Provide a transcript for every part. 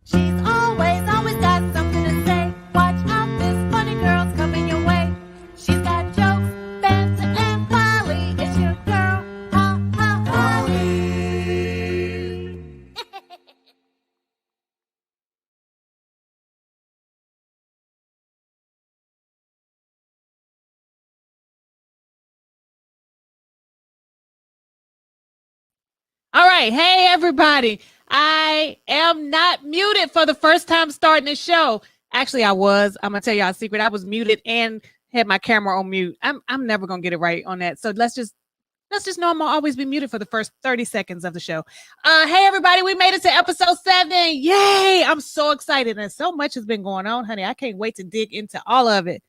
She's always got something to say. Watch out, this funny girl's coming your way. She's got jokes, banter, and folly. It's your girl, HaHa Holly. All right. Hey, everybody. I am not muted for the first time starting the show. Actually, I was. I'm going to tell y'all a secret. I was muted and had my camera on mute. I'm never going to get it right on that. So let's just know I'm going to always be muted for the first 30 seconds of the show. Hey, everybody. We made it to episode 7. Yay. I'm so excited. And so much has been going on, honey. I can't wait to dig into all of it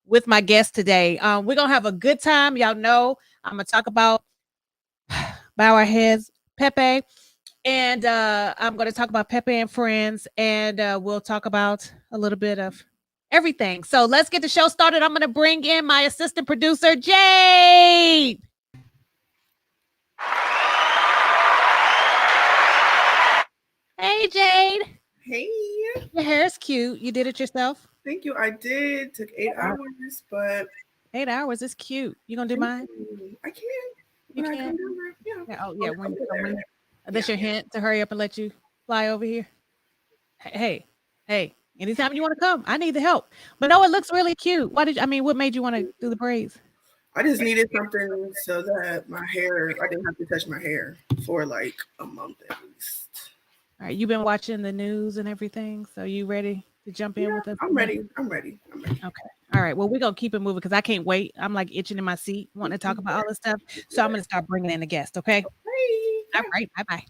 with my guest today. We're going to have a good time. Y'all know I'm going to talk about Bow Our Heads, Pepe, and I'm going to talk about Pepe and Friends, and we'll talk about a little bit of everything. So let's get the show started. I'm going to bring in my assistant producer, Jade. Hey, Jade. Hey. Your hair is cute. You did it yourself? Thank you. I did. Took 8 hours, but 8 hours is cute. You gonna do mine? I can. You When I can. come over, yeah. Oh yeah. That's your hint to hurry up and let you fly over here. Hey. Anytime you want to come, I need the help. But no, it looks really cute. What made you want to do the braids? I just needed something so that my hair, I didn't have to touch my hair for like a month at least. All right, you've been watching the news and everything, so you ready to jump in with us? I'm ready. Okay. All right. Well, we're going to keep it moving because I can't wait. I'm like itching in my seat wanting to talk about all this stuff. So I'm going to start bringing in the guest, okay? All right. Bye-bye.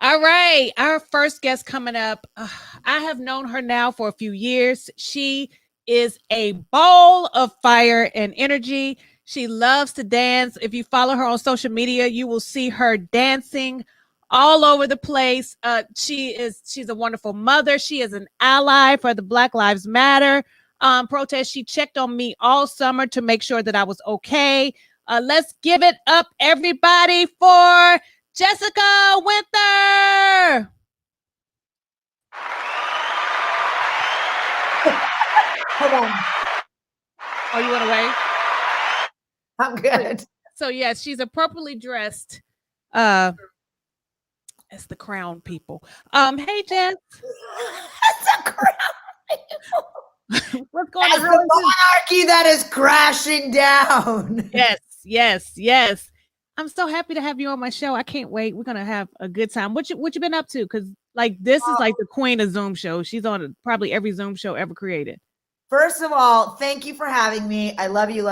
All right. Our first guest coming up. I have known her now for a few years. She is a ball of fire and energy. She loves to dance. If you follow her on social media, you will see her dancing all over the place. She's a wonderful mother. She is an ally for the Black Lives Matter protest. She checked on me all summer to make sure that I was okay. Let's give it up, everybody, for Jessica Winther. Hold on. Oh, you went away? I'm good. So yes, she's appropriately dressed. As the crown people. Hey, Jess. That's a crown people. What's going on? That's the monarchy that is crashing down. Yes. I'm so happy to have you on my show. I can't wait. We're gonna have a good time. What you been up to? Because this is like the queen of Zoom shows. She's on probably every Zoom show ever created. First of all, thank you for having me. I love you,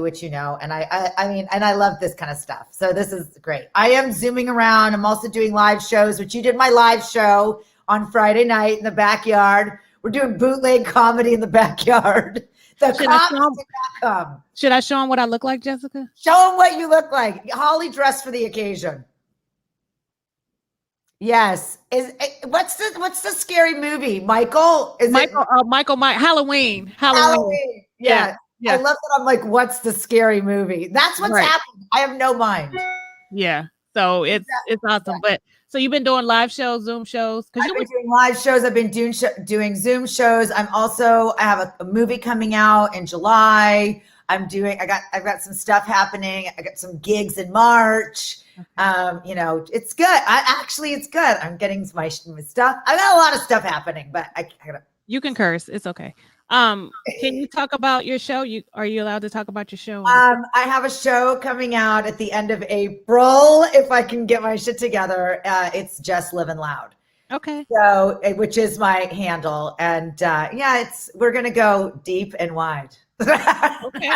which you know, and I love this kind of stuff. So this is great. I am zooming around. I'm also doing live shows, which you did my live show on Friday night in the backyard. We're doing bootleg comedy in the backyard. Should I show them what I look like, Jessica? Show them what you look like. Holly dressed for the occasion. Yes. What's the scary movie? Michael? Michael. Halloween. Yeah. I love that. I'm like, what's the scary movie? That's what's happening. I have no mind. Yeah. So it's awesome. But so you've been doing live shows, Zoom shows? I've been doing live shows. I've been doing Zoom shows. I have a movie coming out in July. I've got some stuff happening. I got some gigs in March. It's good. It's good. I'm getting my stuff. I got a lot of stuff happening, but you can curse. It's okay. Can you talk about your show? Are you allowed to talk about your show? I have a show coming out at the end of April. If I can get my shit together, it's Just Living Loud. Okay. So, which is my handle, and we're gonna go deep and wide. Okay.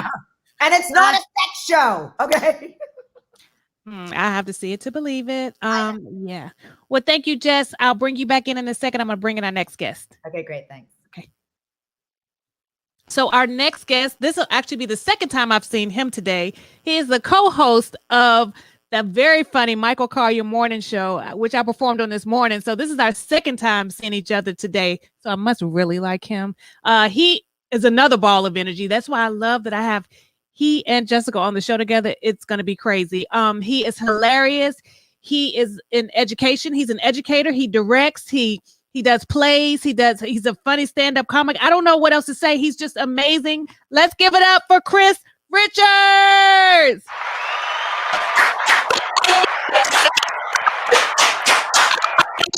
And it's not a sex show. Okay. I have to see it to believe it. Yeah. Well, thank you, Jess. I'll bring you back in a second. I'm gonna bring in our next guest. Okay, great. Thanks. Okay. So our next guest, this will actually be the second time I've seen him today. He is the co-host of the very funny Michael Collier Morning Show, which I performed on this morning. So this is our second time seeing each other today. So I must really like him. He is another ball of energy. That's why I love that I have he and Jessica on the show together. It's going to be crazy. He is hilarious. He is in education. He's an educator. He directs. He He does plays. He's a funny stand-up comic. I don't know what else to say. He's just amazing. Let's give it up for Chris Richards.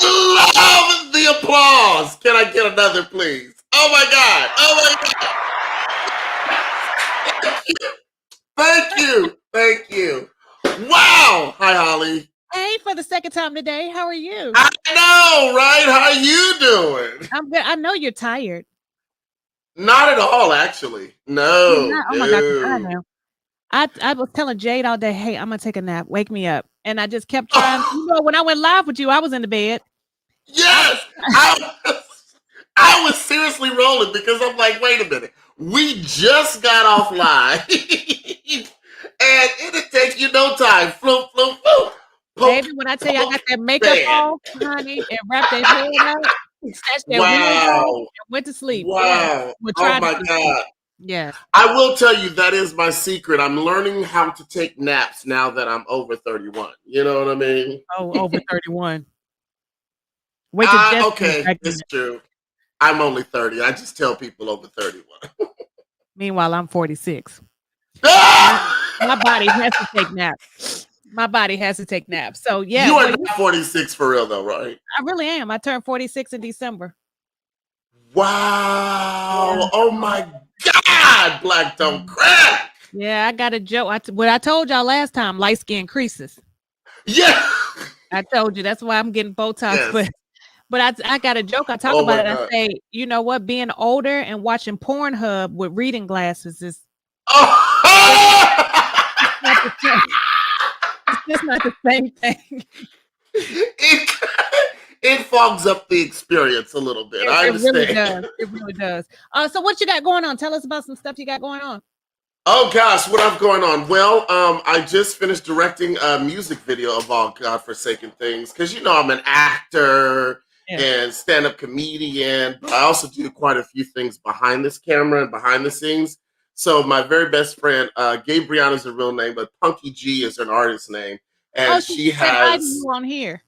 Love the applause. Can I get another, please? Oh my God. Oh my God. Thank you. Thank you. Wow. Hi, Holly. Hey, for the second time today. How are you? I know, right? How you doing? I'm good. I know you're tired. Not at all, actually. You're No. not? Oh my God, 'cause I know. I was telling Jade all day, hey, I'm gonna take a nap. Wake me up. And I just kept trying. You know, when I went live with you, I was in the bed. Yes. I was seriously rolling because I'm like, wait a minute. We just got off live. And it'll take you no time. Floop, floop, floop. Baby, when I tell you I got that makeup on, honey, and wrapped that hair up, snatched that wig off, and went to sleep. Wow. Yeah. We'll Oh my God. Yeah. I will tell you that is my secret. I'm learning how to take naps now that I'm over 31. You know what I mean? Oh, over 31. Wait till Jess okay, it's true. I'm only 30. I just tell people over 31. Meanwhile, I'm 46. My body has to take naps. My body has to take naps. So yeah. You are not 46 for real though, right? I really am. I turned 46 in December. Wow. Yeah. Oh my God. Black don't crack. Yeah, I got a joke. What I told y'all last time, light skin creases. Yeah. I told you that's why I'm getting Botox. Yes. But I got a joke. I talk about it. I say, you know what? Being older and watching Pornhub with reading glasses is it's not the same thing. It fogs up the experience a little bit. I understand. Really does. It really does. So what you got going on? Tell us about some stuff you got going on. Oh gosh, what I've going on? Well, I just finished directing a music video of all godforsaken things because you know I'm an actor and stand-up comedian, but I also do quite a few things behind this camera and behind the scenes. So my very best friend, Gabriana is her real name, but Punky G is her artist name, and she has you on here.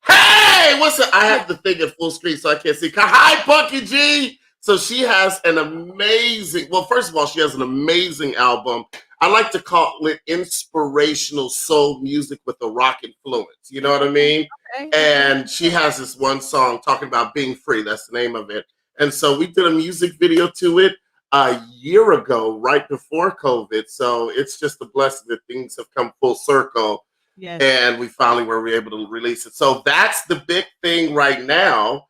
Hey, what's up? I have the thing at full screen so I can't see. Hi, Punky G. So she has an amazing, well, first of all, she has an amazing album. I like to call it inspirational soul music with a rock influence. You know what I mean? Okay. And she has this one song talking about being free. That's the name of it. And so we did a music video to it a year ago, right before COVID. So it's just a blessing that things have come full circle. Yes. And we finally were able to release it. So that's the big thing right now.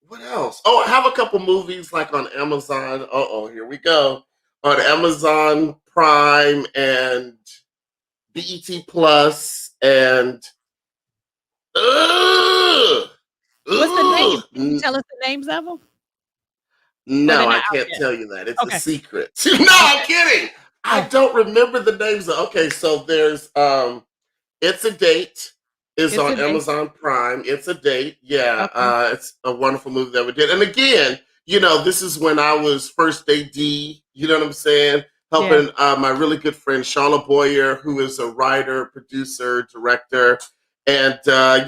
What else? Oh, I have a couple movies like on Amazon. Here we go. On Amazon Prime and BET Plus and what's the name? Can you tell us the names of them? No, I can't tell you that. It's a secret. No, I'm kidding. I don't remember the names. Okay, so there's It's a Date is on Amazon Prime. It's a Date. Yeah, it's a wonderful movie that we did. And again, you know, this is when I was first AD, you know what I'm saying? Helping my really good friend, Shauna Boyer, who is a writer, producer, director. And,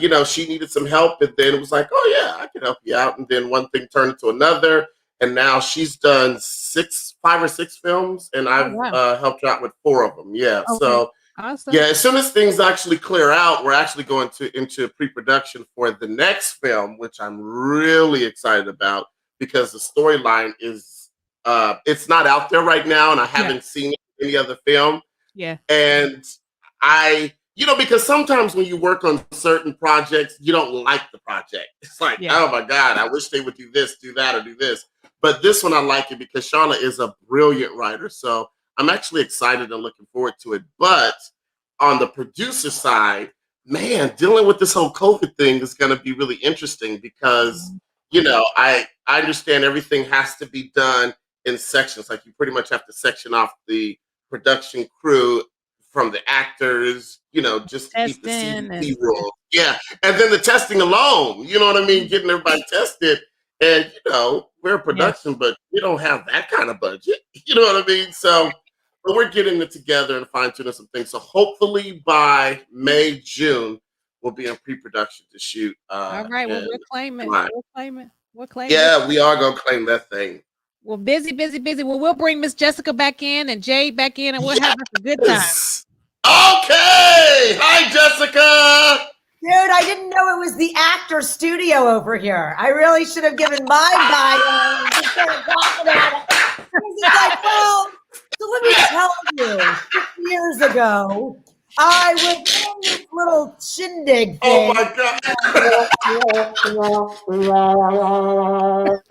you know, she needed some help. And then it was like, oh, yeah, I can help you out. And then one thing turned into another. And now she's done 5 or 6 films, and I've helped her out with 4 of them. Yeah, so awesome. Yeah, as soon as things actually clear out, we're actually going into pre-production for the next film, which I'm really excited about because the storyline is it's not out there right now, and I haven't seen any other film. Yeah, and you know, because sometimes when you work on certain projects, you don't like the project. It's like, oh my God, I wish they would do this, do that, or do this. But this one, I like it because Shauna is a brilliant writer. So I'm actually excited and looking forward to it. But on the producer side, man, dealing with this whole COVID thing is going to be really interesting because, you know, I understand everything has to be done in sections. Like you pretty much have to section off the production crew from the actors, you know, just to keep the CDC rules. Yeah. And then the testing alone, you know what I mean? Getting everybody tested. And, you know, we're a production, but we don't have that kind of budget. You know what I mean? So but we're getting it together and fine-tuning some things. So hopefully by May, June, will be in pre-production to shoot. All right. Well, we'll claim it. July. We'll claim it. We'll claim it. Yeah, we are gonna claim that thing. Well, busy. Well, we'll bring Miss Jessica back in and Jade back in, and we'll have a good time. Okay. Hi, Jessica. Dude, I didn't know it was the actor studio over here. I really should have given my bio instead of talking about it. He's like, well, so let me tell you, 6 years ago, I was in this little shindig thing. Oh my God.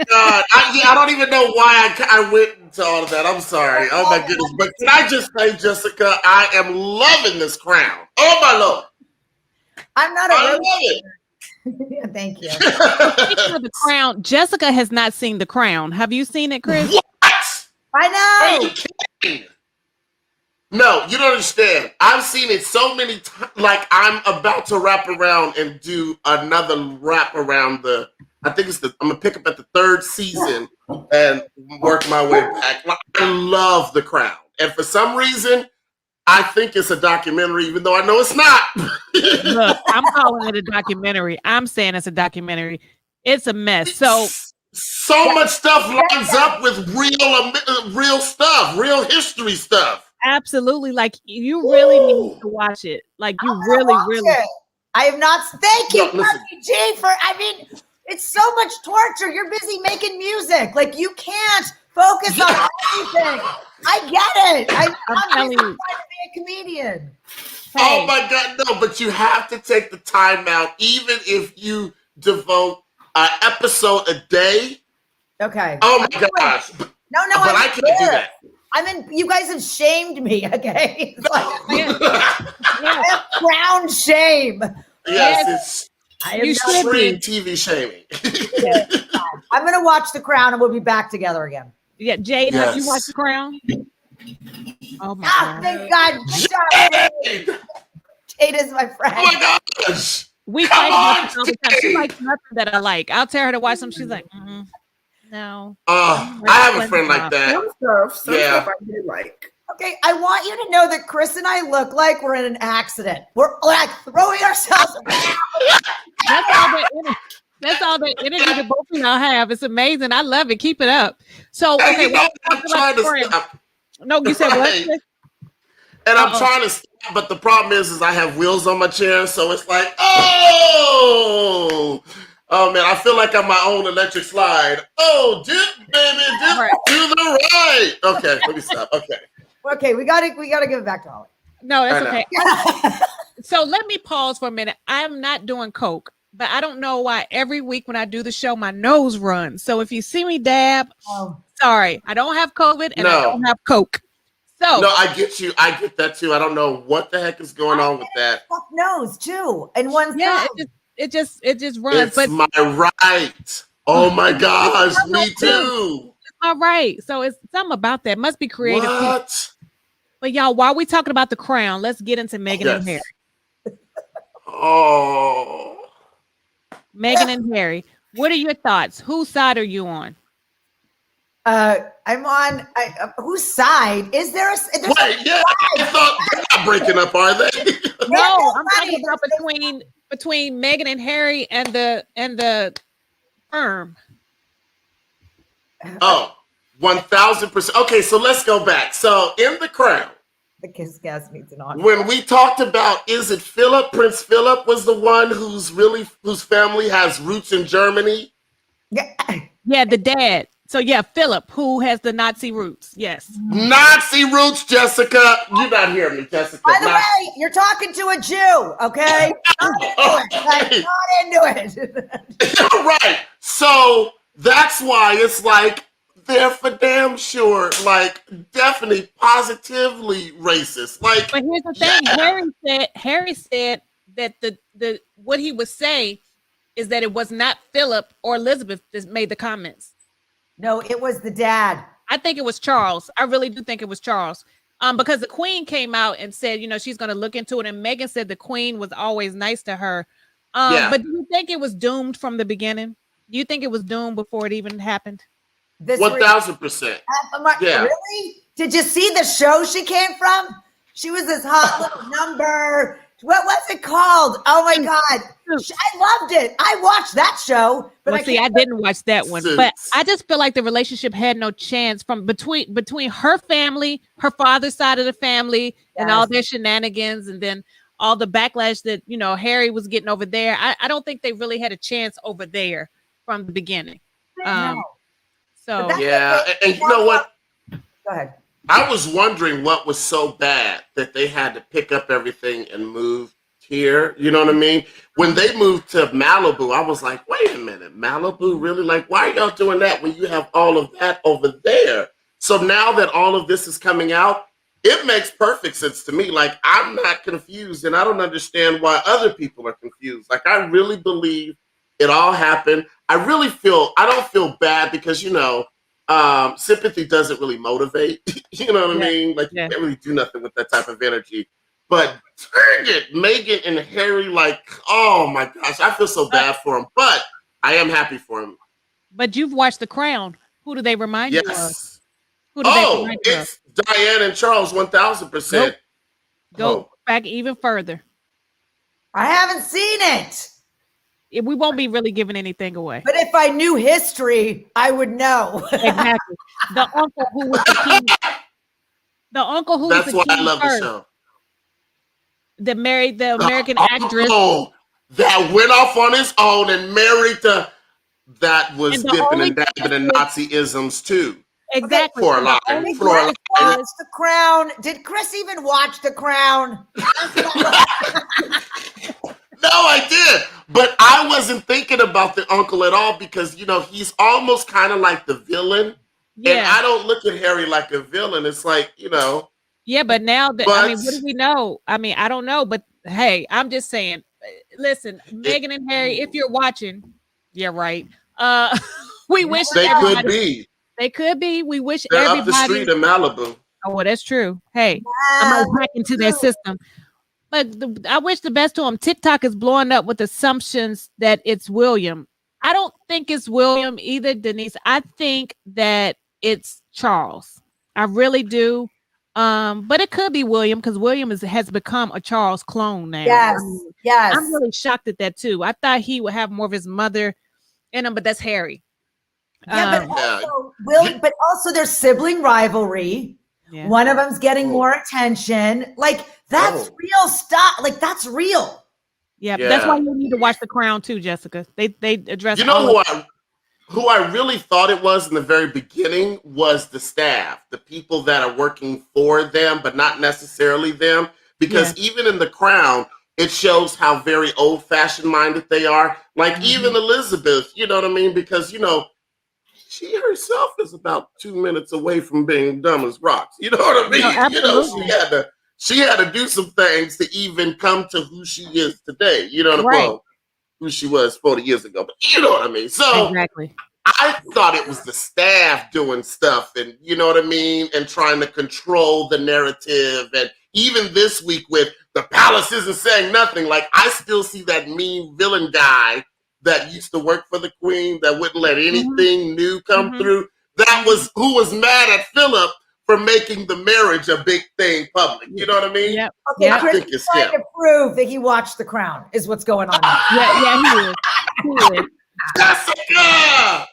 God, I don't even know why I went into all of that. I'm sorry. Oh my goodness. But can I just say, Jessica, I am loving this crown. Oh my Lord. I'm not I love it. Thank you. Speaking of the crown, Jessica has not seen The Crown. Have you seen it, Chris? What? I know. Are you kidding? No, you don't understand. I've seen it so many times. Like I'm about to wrap around and do another wrap around I'm gonna pick up at the 3rd season and work my way back. Like, I love The Crown. And for some reason, I think it's a documentary, even though I know it's not. Look, I'm calling it a documentary. I'm saying it's a documentary. It's a mess. So much stuff lines up with real stuff, real history stuff. Absolutely. Like you really need to watch it. Like you really. I have not. Thank you, No, listen. G, it's so much torture. You're busy making music. Like you can't focus on anything. I get it. I'm telling you. trying to be a comedian. Oh my God, no, but you have to take the time out, even if you devote an episode a day. Okay. Oh my gosh. No, but I can't do that. You guys have shamed me, okay? It's like, I have crown shame. Yes, you should be. TV shaming. I'm going to watch The Crown and we'll be back together again. Yeah, Jade, have you watched The Crown? Oh my God. Thank God. Jade is my friend. Oh my gosh. We fight about this all the time. She likes nothing that I like. I'll tell her to watch something. She's like, no. I have a friend like that. Some stuff I did like. Okay, I want you to know that Chris and I look like we're in an accident. We're like throwing ourselves around. That's all the energy that both of y'all have. It's amazing. I love it. Keep it up. So, okay. I'm trying to stop. No, you said what? And I'm trying to stop, but the problem is I have wheels on my chair, so it's like, oh man, I feel like I'm my own electric slide. Oh, dip, baby, dip right to the right. Okay, let me stop. Okay, we gotta give it back to Holly. No, that's okay. So let me pause for a minute. I'm not doing coke, but I don't know why every week when I do the show, my nose runs. So if you see me dab, sorry, I don't have COVID and I don't have coke. So no, I get you. I get that too. I don't know what the heck is going on with that. Nose too, and one yeah, it just runs. It's but my right. Oh my gosh, me too. All right, so it's something about that. Must be creative. What? But y'all, while we talking about The Crown, let's get into Meghan and Harry. Oh, Meghan and Harry. What are your thoughts? Whose side are you on? I'm on. Whose side? Is there a? Wait, yeah. I thought they're not breaking up, are they? No, I'm talking about between Meghan and Harry and the firm. Oh, 1,000%. Okay, so let's go back. So in The Crown, the kiss gas meets an on. When we talked about, is it Philip? Prince Philip was the one whose family has roots in Germany. Yeah, the dad. So yeah, Philip, who has the Nazi roots. Yes. Nazi roots, Jessica. You're not hearing me, Jessica. By the way, you're talking to a Jew, okay? Not into it. Right. So that's why it's like they're for damn sure, like definitely positively racist. Like, but here's the thing: Harry said that the what he would say is that it was not Philip or Elizabeth that made the comments. No, it was the dad. I think it was Charles. I really do think it was Charles. Because the Queen came out and said, she's going to look into it. And Meghan said the Queen was always nice to her. But do you think it was doomed from the beginning? Do you think it was doomed before it even happened? 1,000%. Yeah. Really? Did you see the show she came from? She was this hot little number. What was it called? Oh my God. I loved it. I watched that show, but I didn't watch that one. But I just feel like the relationship had no chance from between her family, her father's side of the family, and all their shenanigans, and then all the backlash that Harry was getting over there. I don't think they really had a chance over there from the beginning. So yeah, and you know what? Go ahead. I was wondering what was so bad that they had to pick up everything and move here. You know what I mean? When they moved to Malibu, I was like, wait a minute, Malibu, really? Like, why are y'all doing that when you have all of that over there? So now that all of this is coming out, it makes perfect sense to me. Like, I'm not confused, and I don't understand why other people are confused. Like, I really believe it all happened. I don't feel bad because, sympathy doesn't really motivate. You know what I mean? Like, you can't really do nothing with that type of energy. But dang it, Meghan and Harry, like, oh my gosh, I feel so bad for him. But I am happy for him. But you've watched The Crown. Who do they remind you of? Who do they remind you it's of? Diane and Charles, 1,000%. Nope. Go back even further. I haven't seen it. We won't be really giving anything away. But if I knew history, I would know. Exactly. The uncle who was the king. The uncle who was the king. That's why I love the show. That married the American actress. That went off on his own and married that was dipping and dabbing in Nazi-isms too. Exactly. It's The Crown. Did Chris even watch The Crown? No, I did. But I wasn't thinking about the uncle at all because, he's almost kind of like the villain. Yeah. And I don't look at Harry like a villain. It's like, Yeah, but now that, what do we know? I mean, I don't know. But hey, I'm just saying, listen, Meghan and Harry, if you're watching, yeah, right. We wish they could be. They could be. We wish they're everybody. Up the street in Malibu. Oh, well, that's true. Hey, I'm not hacking into their system. But I wish the best to him. TikTok is blowing up with assumptions that it's William. I don't think it's William either, Denise. I think that it's Charles. I really do. But it could be William because William has become a Charles clone now. Yes. I'm really shocked at that too. I thought he would have more of his mother in him, but that's Harry. But also there's sibling rivalry. Yeah. One of them's getting more attention. Like, that's real stuff. Like, that's real. Yeah, that's why you need to watch The Crown too, Jessica. They address. Who I really thought it was in the very beginning was the staff, the people that are working for them, but not necessarily them. Because even in The Crown, it shows how very old-fashioned minded they are. Like even Elizabeth, you know what I mean? Because she herself is about 2 minutes away from being dumb as rocks. You know what I mean? No, she had to do some things to even come to who she is today. You know what I mean? Who she was 40 years ago. But you know what I mean? So exactly. I thought it was the staff doing stuff and you know what I mean? And trying to control the narrative. And even this week with the palace isn't saying nothing. Like I still see that mean villain guy that used to work for the queen that wouldn't let anything new come through. That was who was mad at Philip for making the marriage a big thing public. You know what I mean? Yep. Okay, Chris is trying to prove that he watched The Crown is what's going on. Yeah, he is. Jessica! Yes.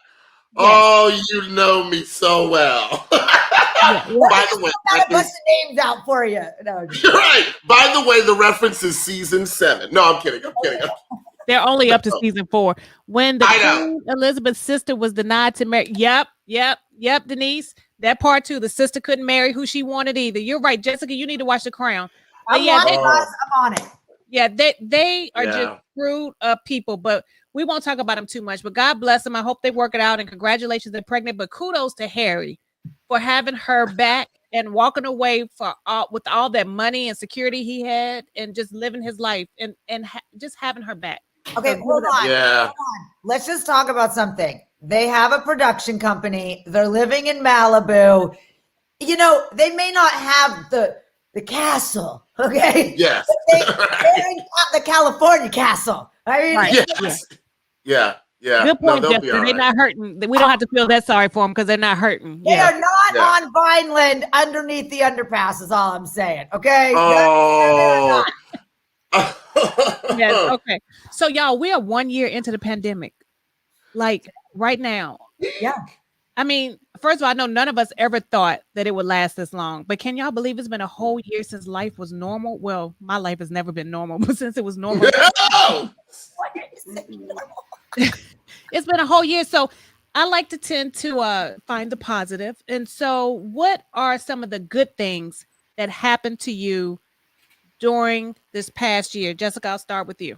Oh, you know me so well. By the way, I gotta bust the names out for you. No, right. By the way, the reference is season 7. No, I'm kidding. They're only up to season 4. When the Queen Elizabeth's sister was denied to marry. Yep, Denise. That part too. The sister couldn't marry who she wanted either. You're right, Jessica. You need to watch The Crown. I'm on it. Yeah, they are just screwed up people, but we won't talk about them too much. But God bless them. I hope they work it out. And congratulations, they're pregnant. But kudos to Harry for having her back and walking away with all that money and security he had, and just living his life and just having her back. Okay, hold on. Yeah. Hold on. Let's just talk about something. They have a production company. They're living in Malibu. They may not have the castle, okay? Yes. They're in the California castle. I mean, yes. Yeah. Good point, Justin. They're not hurting. We don't have to feel that sorry for them because they're not hurting. They are not on Vineland underneath the underpass is all I'm saying, okay? Oh. Yes. Okay. So y'all, we are 1 year into the pandemic. Like right now. Yeah. I mean, first of all, I know none of us ever thought that it would last this long, but can y'all believe it's been a whole year since life was normal? Well, my life has never been normal, but since it was normal, it's been a whole year. So I like to tend to find the positive. And so what are some of the good things that happened to you during this past year? Jessica, I'll start with you.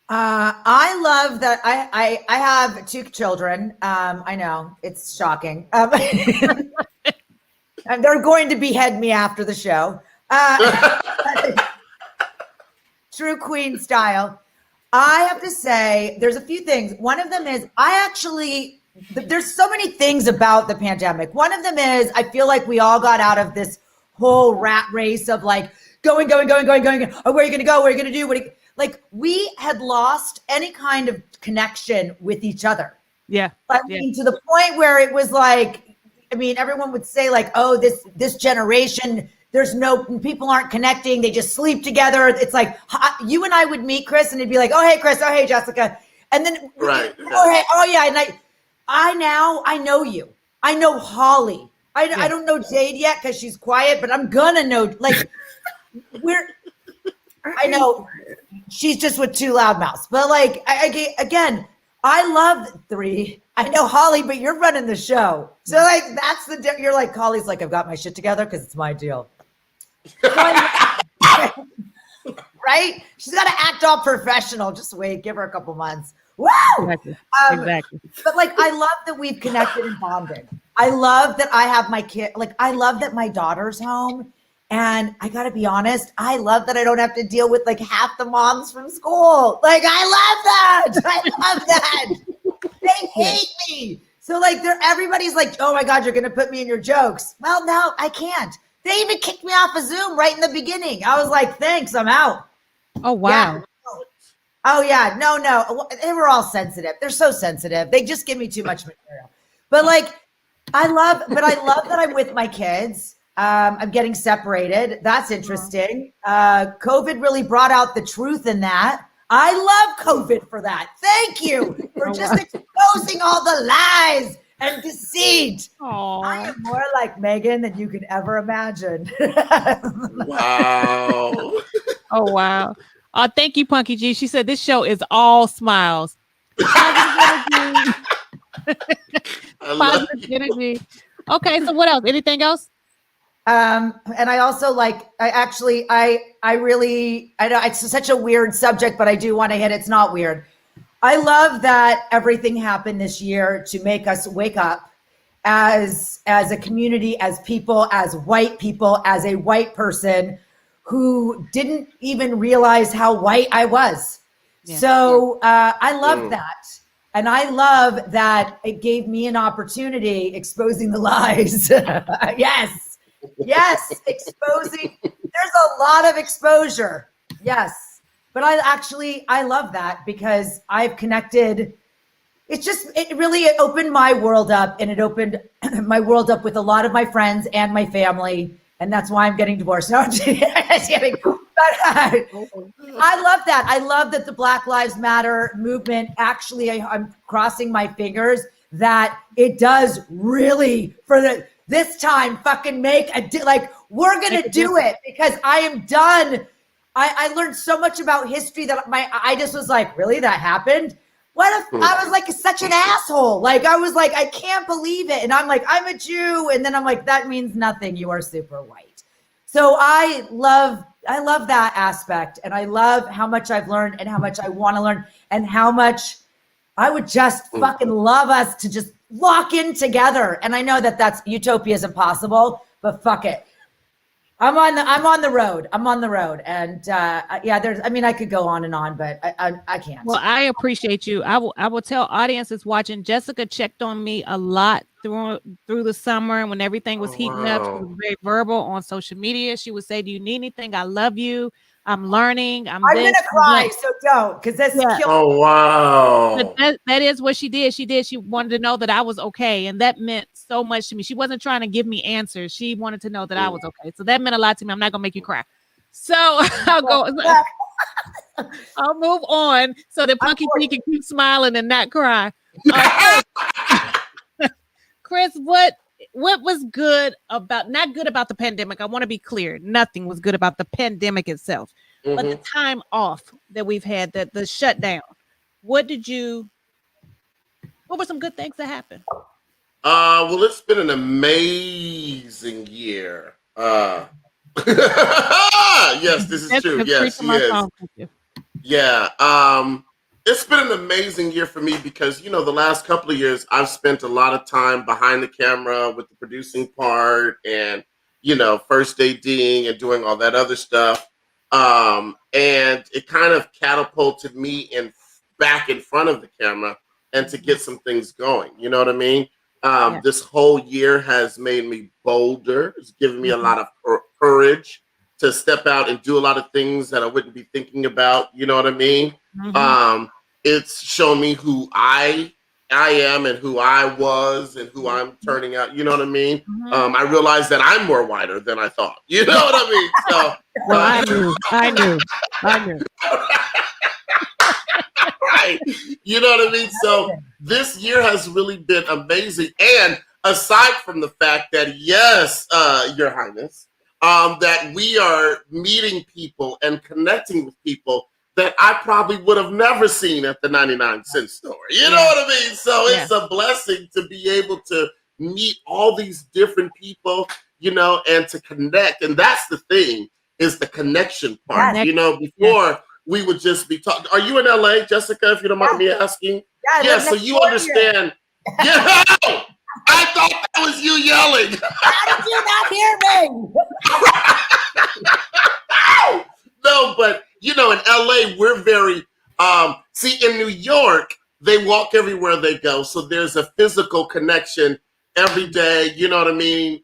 I love that I have 2 children. I know it's shocking. And they're going to behead me after the show. True queen style. I have to say, there's a few things. One of them is there's so many things about the pandemic. One of them is I feel like we all got out of this whole rat race of like going. Oh, where are you going to go? What are you going to do? Like we had lost any kind of connection with each other. Yeah. I mean, to the point where it was like, I mean, everyone would say like, oh, this generation, people aren't connecting. They just sleep together. It's like you and I would meet Chris and it'd be like, oh, hey, Chris. Oh, hey, Jessica. And then, right. Oh, hey, oh yeah. And I know you. I know Holly. I don't know Jade yet because she's quiet, but I'm gonna know. Like I know she's just with 2 loudmouths, but like I love 3. I know Holly, but you're running the show, so like you're like Holly's like I've got my shit together because it's my deal, right? She's got to act all professional. Just wait, give her a couple months. Wow, Exactly. But like I love that we've connected and bonded. I love that I have my kid. Like I love that my daughter's home. And I got to be honest, I love that I don't have to deal with like half the moms from school. Like, I love that. They hate me. So like everybody's like, oh my God, you're going to put me in your jokes. Well, no, I can't. They even kicked me off of Zoom right in the beginning. I was like, thanks, I'm out. Oh, wow. Yeah. Oh yeah. No. They were all sensitive. They're so sensitive. They just give me too much material. But like, I love that I'm with my kids. I'm getting separated. That's interesting. COVID really brought out the truth in that. I love COVID for that. Thank you for just exposing all the lies and deceit. Aww. I am more like Megan than you could ever imagine. Wow. Oh, wow. Thank you, Punky G. She said this show is all smiles. Positive energy. Okay, so what else? Anything else? And I also like, I know it's such a weird subject, but I do want to hit, it's not weird. I love that everything happened this year to make us wake up as a community, as people, as white people, as a white person who didn't even realize how white I was. Yeah. So I love that. And I love that it gave me an opportunity exposing the lies. Yes, exposing. There's a lot of exposure. Yes. But I love that because I've connected. It really opened my world up, and it opened my world up with a lot of my friends and my family. And that's why I'm getting divorced. No, I'm just kidding. But I love that. I love that the Black Lives Matter movement, actually, I'm crossing my fingers that it does really, this time, fucking we're going to do it, because I am done. I learned so much about history that I just was like, really, that happened? What if I was like such an asshole? Like, I was like, I can't believe it. And I'm like, I'm a Jew. And then I'm like, that means nothing. You are super white. So I love that aspect. And I love how much I've learned and how much I want to learn and how much I would just fucking love us to just lock in together. And I know that utopia is impossible, but fuck it. I'm on the road. And I could go on and on, but I can't. Well, I appreciate you. I will tell audiences watching, Jessica checked on me a lot through the summer, and when everything was heating up, she was very verbal on social media. She would say, do you need anything? I love you. I'm learning. I'm going to cry, so don't, because that's killing. Oh, wow. But that is what she did. She wanted to know that I was okay. And that meant so much to me. She wasn't trying to give me answers. She wanted to know that I was okay. So that meant a lot to me. I'm not going to make you cry. So I'll go. I'll move on so that Punky P can keep smiling and not cry. Chris, what was good about, not good about the pandemic? I want to be clear. Nothing was good about the pandemic itself, but the time off that we've had, the shutdown. What were some good things that happened? Well, it's been an amazing year. Yes, this is true. Yes, yes. Yeah. It's been an amazing year for me because, the last couple of years I've spent a lot of time behind the camera with the producing part and, first ADing and doing all that other stuff. And it kind of catapulted me back in front of the camera and to get some things going. You know what I mean? This whole year has made me bolder. It's given me a lot of courage to step out and do a lot of things that I wouldn't be thinking about. You know what I mean? It's shown me who I am and who I was and who I'm turning out. You know what I mean? I realized that I'm more wider than I thought. You know what I mean? So, well, I knew. Right. You know what I mean? So this year has really been amazing. And aside from the fact that, yes, Your Highness, that we are meeting people and connecting with people that I probably would have never seen at the 99-cent store. You know what I mean? So it's a blessing to be able to meet all these different people, and to connect. And that's the thing, is the connection part. Before we would just be talking. Are you in LA, Jessica, if you don't mind me asking? Yeah, so you understand. Yeah, I thought that was you yelling. How did you not hear me? No, but in LA, we're very in New York, they walk everywhere they go. So there's a physical connection every day, you know what I mean?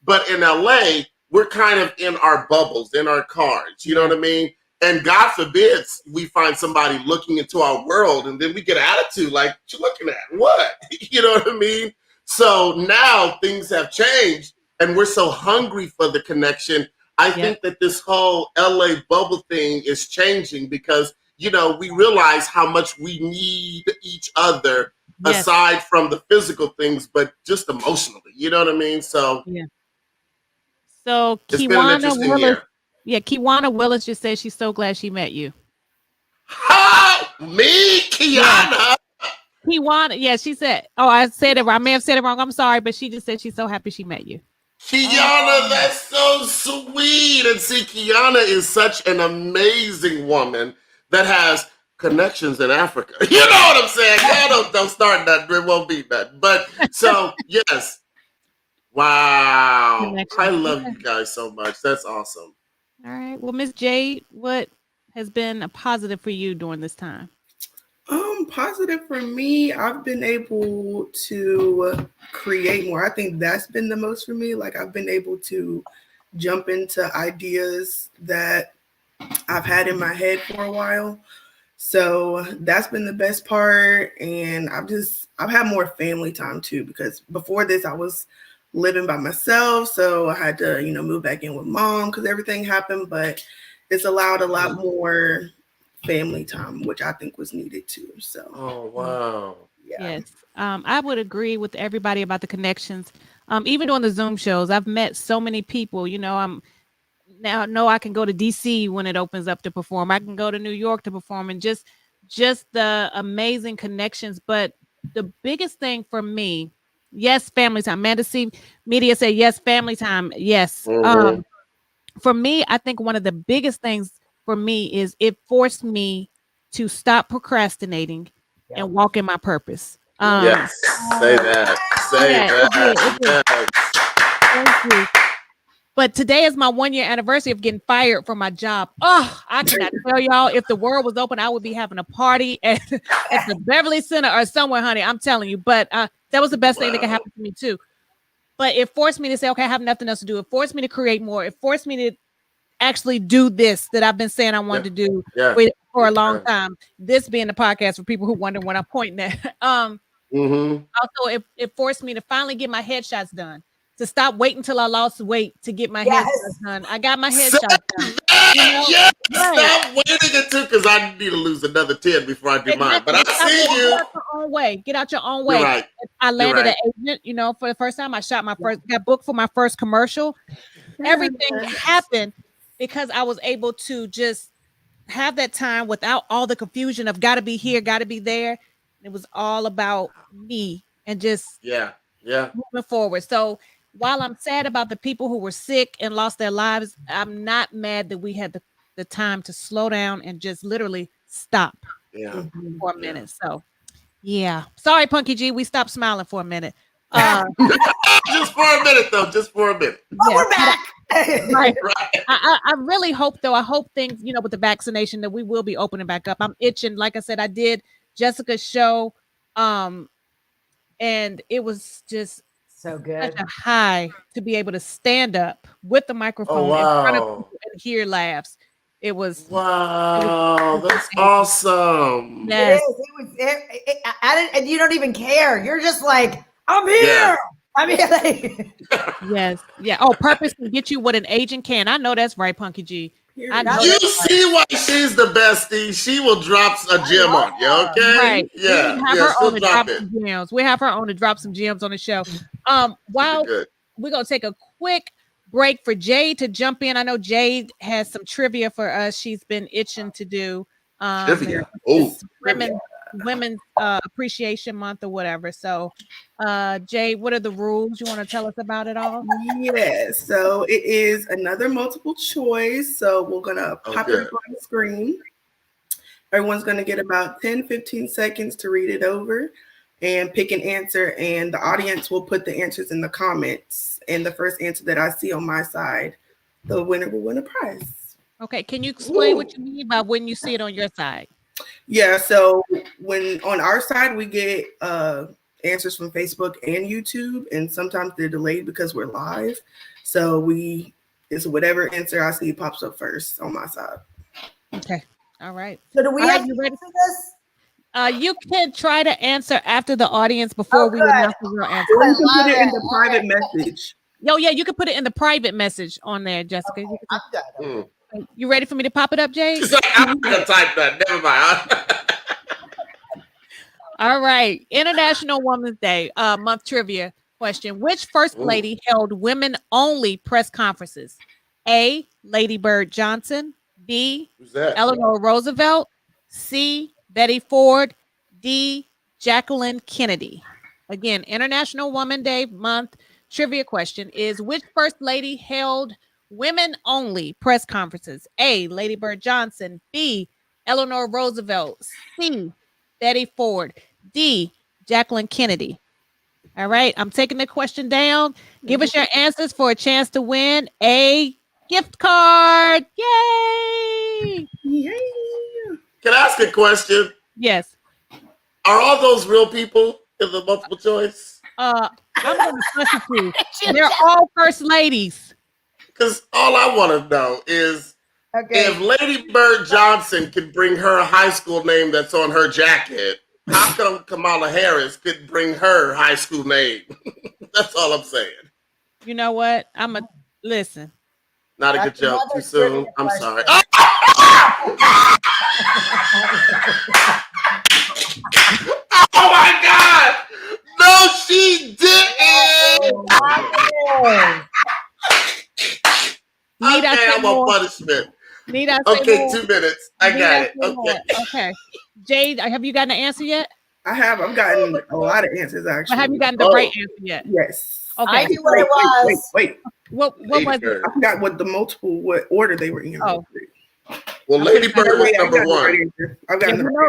But in LA, we're kind of in our bubbles, in our cars, you know what I mean? And God forbid we find somebody looking into our world and then we get attitude like, what you looking at? What? You know what I mean? So now things have changed and we're so hungry for the connection. I think that this whole LA bubble thing is changing because, we realize how much we need each other aside from the physical things, but just emotionally, you know what I mean? So, So Kiwana Willis, Kiwana Willis just said she's so glad she met you. Me, Kiana? Kiwana, she said, I said it wrong. I may have said it wrong. I'm sorry, but she just said she's so happy she met you. Kiana, that's so sweet. And see, Kiana is such an amazing woman that has connections in Africa. You know what I'm saying? Y'all don't start that. It won't be that. But so, yes. Wow. I love you guys so much. That's awesome. All right. Well, Miss Jade, what has been a positive for you during this time? Positive for me, I've been able to create more. I think that's been the most for me. Like I've been able to jump into ideas that I've had in my head for a while. So that's been the best part. And I've had more family time too, because before this I was living by myself. So I had to, move back in with mom because everything happened, but it's allowed a lot more family time, which I think was needed too. So wow. Yes. I would agree with everybody about the connections. Even doing the Zoom shows, I've met so many people. I'm now know I can go to DC when it opens up to perform. I can go to New York to perform, and just the amazing connections. But the biggest thing for me, yes, family time. Amanda C. Media said yes, family time. Yes. For me, I think one of the biggest things for me is it forced me to stop procrastinating and walk in my purpose. Yes, say that. Say that. Thank you. But today is my 1-year anniversary of getting fired from my job. Oh, I cannot tell y'all, if the world was open, I would be having a party at the Beverly Center or somewhere, honey. I'm telling you. But that was the best thing that could happen to me too. But it forced me to say, okay, I have nothing else to do. It forced me to create more. It forced me to actually do this that I've been saying I wanted to do for a long time. This being the podcast for people who wonder what I'm pointing at. Also, it forced me to finally get my headshots done. To stop waiting until I lost weight to get my headshots done. I got my headshots done. Yes, stop waiting until because I need to lose another 10 before I do mine. But I see you. Get out your own way. Get out your own way. You're right. I landed an agent, for the first time. I got booked for my first commercial. Everything happened because I was able to just have that time without all the confusion of got to be here, got to be there. It was all about me and just moving forward. So while I'm sad about the people who were sick and lost their lives, I'm not mad that we had the time to slow down and just literally stop for a minute. So yeah, sorry, Punky G, we stopped smiling for a minute. Just for a minute, though. Just for a minute. Oh, we're back. Right. I really hope, though. I hope things, with the vaccination that we will be opening back up. I'm itching. Like I said, I did Jessica's show, and it was just so good, such a high to be able to stand up with the microphone in front of people and hear laughs. It was that's awesome. Yes. It was, and you don't even care. You're just like, I'm here. Yeah. I mean, yes. Yeah. Oh, purpose can get you what an agent can. I know that's right, Punky G. I know you see why she's the bestie. She will drop a gem on you, okay? Right. Yeah. We have her on to drop some gems. We have her on to drop some gems on the show. While we're gonna take a quick break for Jade to jump in. I know Jade has some trivia for us. She's been itching to do trivia. Women's Appreciation Month or whatever. So, Jade, what are the rules? You want to tell us about it all? Yes. So it is another multiple choice. So we're gonna pop it up on the screen. Everyone's gonna get about 10-15 seconds to read it over and pick an answer, and the audience will put the answers in the comments. And the first answer that I see on my side, the winner will win a prize. Okay. Can you explain what you mean by when you see it on your side? Yeah. So when on our side, we get answers from Facebook and YouTube, and sometimes they're delayed because we're live. So it's whatever answer I see pops up first on my side. Okay. All right. So do we have to answer this? You can try to answer after the audience before we announce your answer. Or you can put it in the private message. Yeah, you can put it in the private message on there, Jessica. Okay, you ready for me to pop it up, Jay? I'm gonna type that. Never mind. All right. International Women's Day month trivia question. Which first lady held women only press conferences? A. Lady Bird Johnson. B. Eleanor Roosevelt. C. Betty Ford. D. Jacqueline Kennedy. Again, International Women's Day month trivia question is which first lady held women only press conferences? A. Lady Bird Johnson. B. Eleanor Roosevelt. C. Betty Ford. D. Jacqueline Kennedy. All right, I'm taking the question down. Give us your answers for a chance to win a gift card. Yay! Yay! Can I ask a question? Yes. Are all those real people in the multiple choice? I'm going to question you. They're all first ladies. Because all I want to know is if Lady Bird Johnson could bring her high school name that's on her jacket, how come Kamala Harris couldn't bring her high school name? That's all I'm saying. You know what? Listen. Not a good joke. Too soon. I'm sorry. Oh my God! No, she didn't. I want punishment. Okay, 2 minutes. I got it. Okay. Jade, have you gotten an answer yet? I have. I've gotten a lot of answers actually. But have you gotten the right answer yet? Yes. Okay. I knew what it was. Wait. What was it? I forgot what order they were in. Oh. Well, Lady Bird was number one.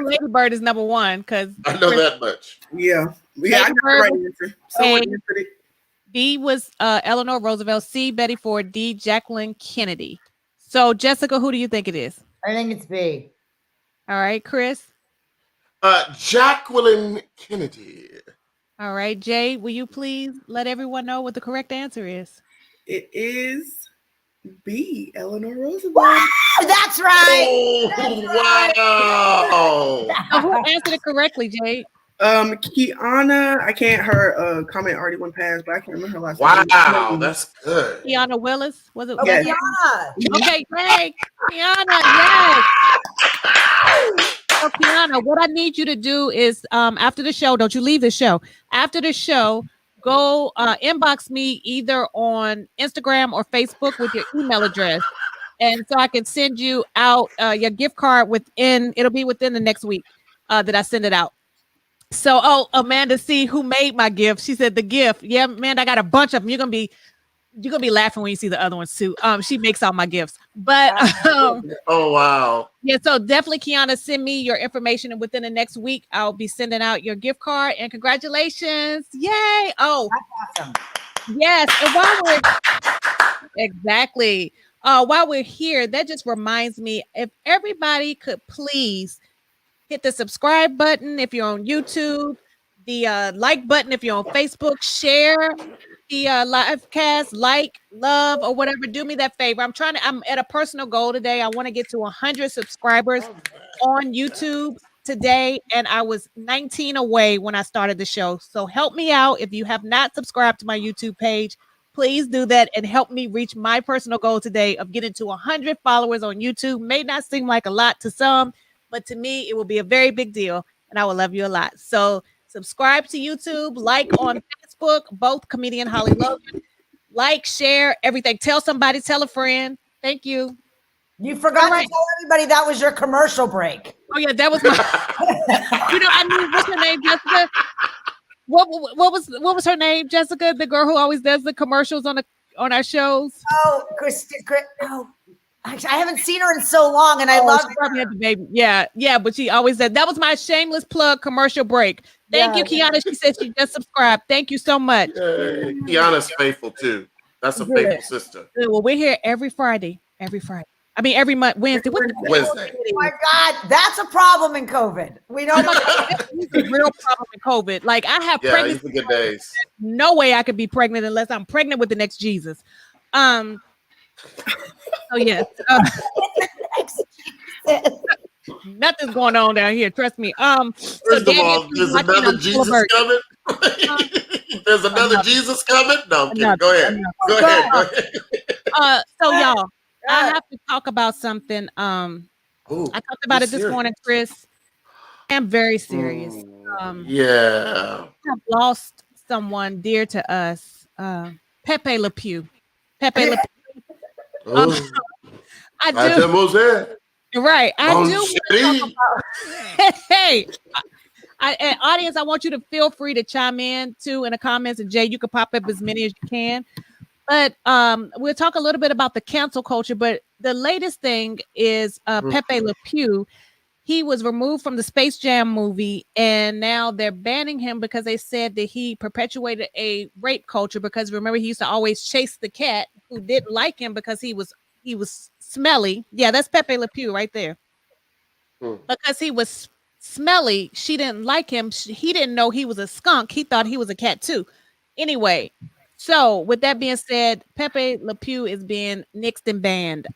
Lady Bird is number one because I know that much. Yeah. I got the right answer. Someone answered it. B was Eleanor Roosevelt. C, Betty Ford. D, Jacqueline Kennedy. So, Jessica, who do you think it is? I think it's B. All right, Chris. Jacqueline Kennedy. All right, Jay, will you please let everyone know what the correct answer is? It is B, Eleanor Roosevelt. Wow, that's right. Oh, wow. Who answered it correctly, Jay? Kiana, I can't. Her comment already went past, but I can't remember her last name. Wow, that's good. Kiana Willis, was it? Oh, Yes. Kiana. Okay, yay, Kiana, yes. So Kiana, what I need you to do is after the show, don't you leave the show. After the show, go inbox me either on Instagram or Facebook with your email address. And so I can send you out your gift card it'll be within the next week that I send it out. So, Amanda C, who made my gift, she said the gift. Yeah, man, I got a bunch of them. You're gonna be laughing when you see the other ones too. She makes all my gifts. But oh wow. Yeah, so definitely, Kiana, send me your information, and within the next week, I'll be sending out your gift card. And congratulations! Yay! Oh, that's awesome. Yes, and while we're here, that just reminds me, if everybody could please hit the subscribe button if you're on YouTube, the like button if you're on Facebook, share the live cast, love, or whatever. Do me that favor. I'm at a personal goal today. I want to get to 100 subscribers on YouTube today, and I was 19 away when I started the show. So help me out. If you have not subscribed to my YouTube page, please do that and help me reach my personal goal today of getting to 100 followers on YouTube. May not seem like a lot to some, but to me, it will be a very big deal, and I will love you a lot. So subscribe to YouTube, like on Facebook, both comedian Holly Logan. Like, share, everything. Tell somebody, tell a friend. Thank you. You forgot to tell everybody that was your commercial break. Oh yeah, that was my. I knew what's her name, Jessica. What was her name, Jessica? The girl who always does the commercials on our shows. Oh, actually, I haven't seen her in so long, and I love her. Had the baby. Yeah, but she always said that was my shameless plug commercial break. Thank you, Kiana. She said she just subscribed. Thank you so much. Kiana's faithful too. That's a faithful sister. Good. Well, we're here every Friday. I mean, every month, Wednesday. Wednesday. Oh my God, that's a problem in COVID. We don't. It's a real problem in COVID. Like I have pregnancy. Good days. No way I could be pregnant unless I'm pregnant with the next Jesus. So yes. Nothing's going on down here. Trust me. First of all, there's another Jesus coming. There's another Jesus coming. No, I'm kidding. Go ahead. Go ahead. So y'all, I have to talk about something. I talked about it this morning, Chris. I'm very serious. Yeah. I've lost someone dear to us. Pepe Le Pew. Pepe Le Pew. I do. Right. I do want to talk about, hey, audience, I want you to feel free to chime in too in the comments, and Jay, you can pop up as many as you can. But we'll talk a little bit about the cancel culture. But the latest thing is Pepe Le Pew. He was removed from the Space Jam movie, and now they're banning him because they said that he perpetuated a rape culture. Because remember, he used to always chase the cat who didn't like him because he was smelly. Yeah, that's Pepe Le Pew right there. Because he was smelly, she didn't like him. He didn't know he was a skunk. He thought he was a cat too. Anyway, so with that being said, Pepe Le Pew is being nixed and banned.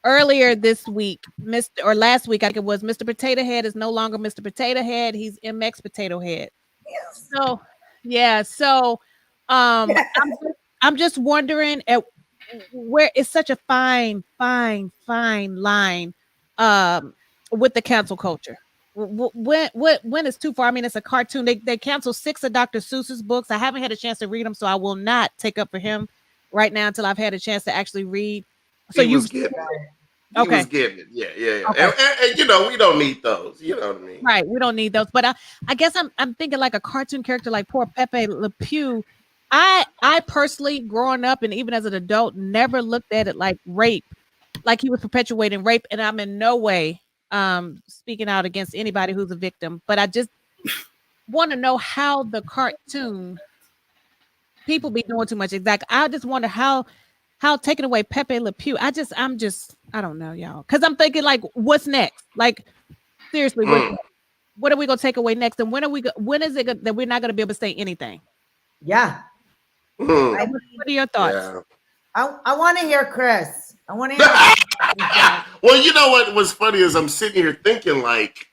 Earlier this week, last week, I think it was, Mr. Potato Head is no longer Mr. Potato Head. He's MX Potato Head. Yes. So, yeah. So, I'm just wondering where it's such a fine line with the cancel culture. When is too far? I mean, it's a cartoon. They canceled 6 of Dr. Seuss's books. I haven't had a chance to read them, so I will not take up for him right now until I've had a chance to actually read. So he was getting it. Yeah. Okay. And we don't need those. You know what I mean? Right. We don't need those. But I guess I'm thinking like a cartoon character like poor Pepe Le Pew. I personally, growing up and even as an adult, never looked at it like rape, like he was perpetuating rape. And I'm in no way speaking out against anybody who's a victim. But I just want to know how the cartoon people be doing too much. Exactly. I just wonder how taking away Pepe Le Pew. I don't know, y'all. Because I'm thinking like, what's next? Like, seriously, what are we gonna take away next? And when is it that we're not gonna be able to say anything? Yeah. What are your thoughts? Yeah. I want to hear Chris. I want to hear. Well, you know what was funny is I'm sitting here thinking like,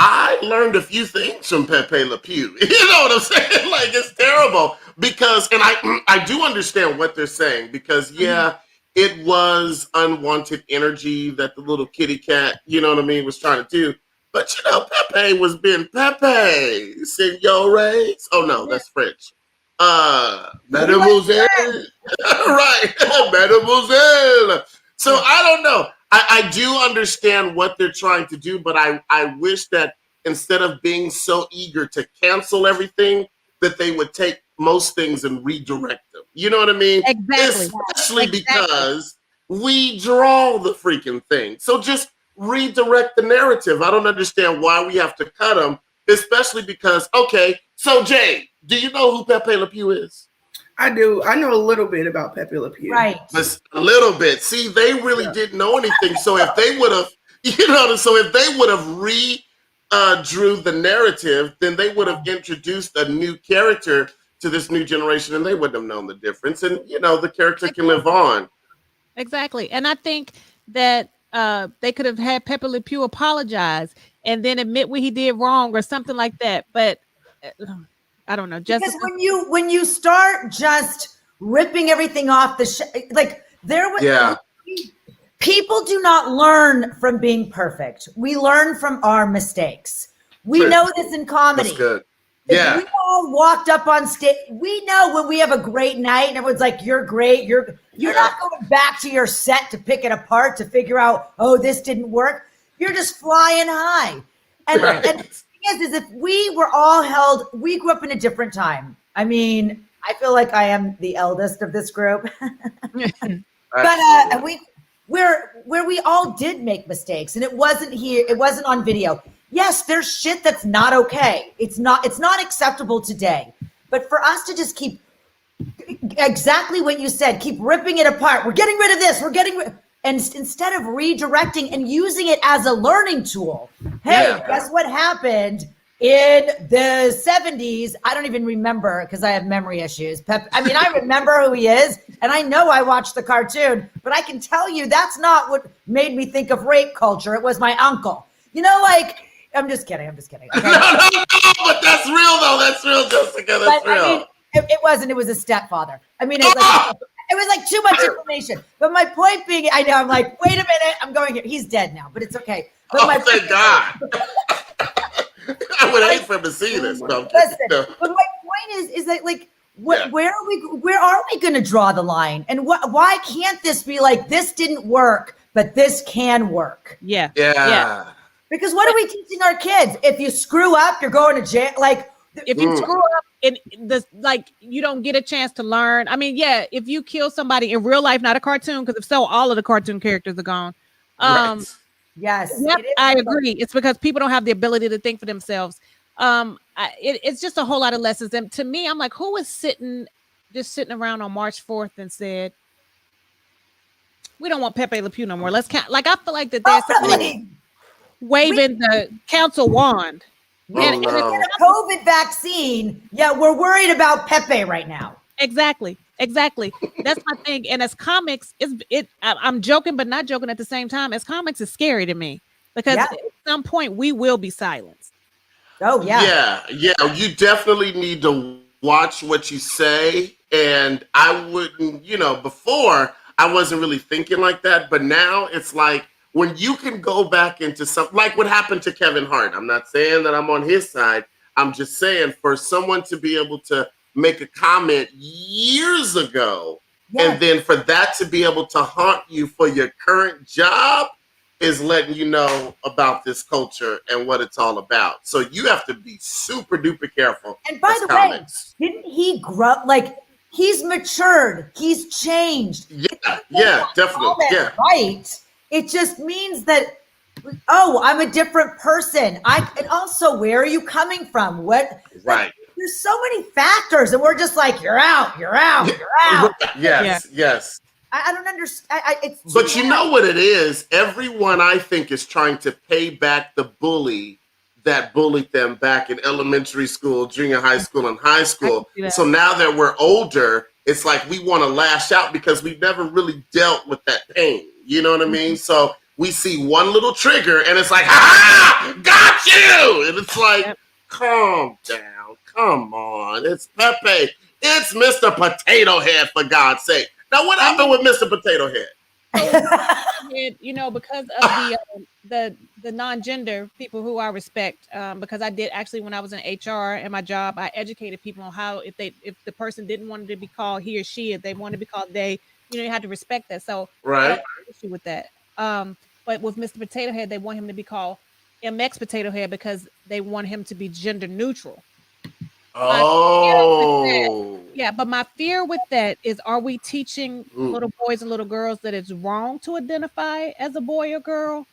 I learned a few things from Pepe Le Pew. You know what I'm saying? Like, it's terrible because, and I do understand what they're saying because, yeah, it was unwanted energy that the little kitty cat, you know what I mean, was trying to do. But, you know, Pepe was being Pepe, senores. Oh, no, that's French. Mademoiselle. Right, Mademoiselle. So I don't know. I do understand what they're trying to do, but I wish that instead of being so eager to cancel everything, that they would take most things and redirect them. You know what I mean? Exactly. Especially because we draw the freaking thing. So just redirect the narrative. I don't understand why we have to cut them, especially because, okay, so Jay, do you know who Pepe Le Pew is? I do. I know a little bit about Pepe Le Pew. Right. Just a little bit. See, they really didn't know anything. So if they would have, if they would have drew the narrative, then they would have introduced a new character to this new generation and they wouldn't have known the difference. And, the character can live on. Exactly. And I think that they could have had Pepe Le Pew apologize and then admit what he did wrong or something like that. But I don't know. Because when you start just ripping everything off people do not learn from being perfect. We learn from our mistakes. We know this in comedy. That's good. If we all walked up on stage, we know when we have a great night and everyone's like, "You're great." You're not going back to your set to pick it apart to figure out, "Oh, this didn't work." You're just flying high. And is if we were all we grew up in a different time. I mean, I feel like I am the eldest of this group, but where we all did make mistakes, and it wasn't on video. Yes, there's shit that's not okay. It's not acceptable today. But for us to just keep exactly what you said, keep ripping it apart. We're getting rid of this. And instead of redirecting and using it as a learning tool. Hey, guess what happened in the 70s? I don't even remember because I have memory issues. I remember who he is, and I know I watched the cartoon, but I can tell you that's not what made me think of rape culture. It was my uncle. I'm just kidding. Okay? No, but that's real, though. That's real, Jessica. That's real. I mean, it wasn't. It was a stepfather. I mean, it was like too much information. But my point being, I know, I'm like, wait a minute, I'm going here. He's dead now, but it's okay. But thank God. I would hate for him to see this. Listen, but my point is that, where are we going to draw the line? And why can't this be like, this didn't work, but this can work? Yeah. Because what are we teaching our kids? If you screw up, you're going to jail. If you screw up and you don't get a chance to learn. I mean, if you kill somebody in real life, not a cartoon, because if so, all of the cartoon characters are gone. Right. Yes. Yep, I agree. It's because people don't have the ability to think for themselves. It's just a whole lot of lessons. And to me, I'm like, who was sitting around on March 4th and said, we don't want Pepe Le Pew no more. Let's count. I feel like that there's waving the council wand. And a COVID vaccine, we're worried about Pepe right now. Exactly. That's my thing. And as comics, I'm joking, but not joking at the same time. As comics, is scary to me because at some point we will be silenced. Oh yeah. Yeah. You definitely need to watch what you say. And I wouldn't, before I wasn't really thinking like that, but now it's like, when you can go back into something like what happened to Kevin Hart, I'm not saying that I'm on his side. I'm just saying for someone to be able to make a comment years ago and then for that to be able to haunt you for your current job is letting you know about this culture and what it's all about. So you have to be super duper careful. And by the way, didn't he grow? He's matured. He's changed. Yeah, definitely. Yeah. Right. It just means that, I'm a different person. And also, where are you coming from? What? Right. There's so many factors, and we're just like, you're out. Yes. I don't understand. But you know what it is? Everyone, I think, is trying to pay back the bully that bullied them back in elementary school, junior high school, and high school. So now that we're older, it's like we want to lash out because we've never really dealt with that pain. You know what I mean? So we see one little trigger and it's like, got got you. And it's like, calm down. Come on. It's Pepe. It's Mr. Potato Head, for God's sake. Now, what happened with Mr. Potato Head? You know, because of the non-gender people who I respect, because I did actually, when I was in HR and my job, I educated people on how if the person didn't want to be called he or she, if they wanted to be called they, you know, you had to respect that. So I don't have an issue with that. But with Mr. Potato Head, they want him to be called MX Potato Head because they want him to be gender neutral. Oh, yeah, but my fear with that is, are we teaching little boys and little girls that it's wrong to identify as a boy or girl?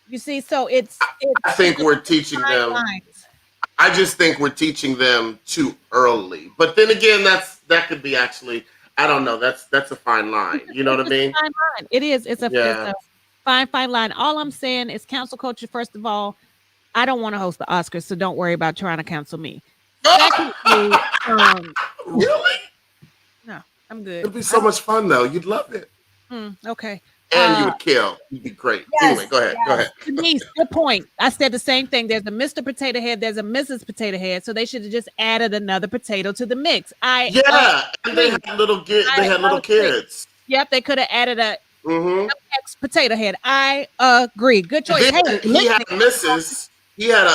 You see, so I think we're teaching them. Lines. I just think we're teaching them too early. But then again, that could be actually, I don't know. That's a fine line. You know what I mean? Fine line. It is. It's a fine line. All I'm saying is cancel culture. First of all, I don't want to host the Oscars, so don't worry about trying to cancel me. Secondly, really? No, I'm good. It'd be so much fun, though. You'd love it. Okay. And you would kill. You'd be great. Yes, anyway, go ahead. Go ahead. Denise, good point. I said the same thing. There's a Mr. Potato Head. There's a Mrs. Potato Head. So they should have just added another potato to the mix. And they had little kids. Yep, they could have added a ex Potato Head. I agree. Good choice. He had Mrs. He had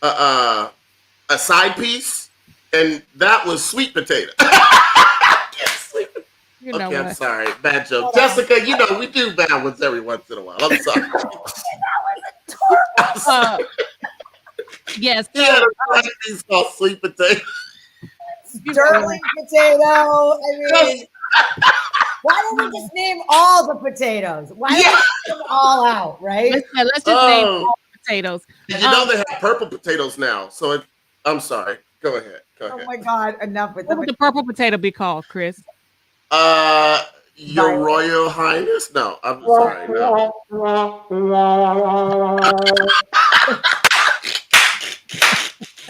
a side piece, and that was sweet potato. You know okay, what? I'm sorry. Bad joke. Jessica, you know, we do bad ones every once in a while. I'm sorry. Yes. He had a side piece called sweet potato. Sterling potato. I mean, why don't we just name all the potatoes? Why don't we name them all out, right? Let's just name all the potatoes. You know they have purple potatoes now. So I'm sorry. Go ahead. Oh my God, enough with What would the purple potato be called, Chris? Your Royal Highness? No, I'm sorry. No.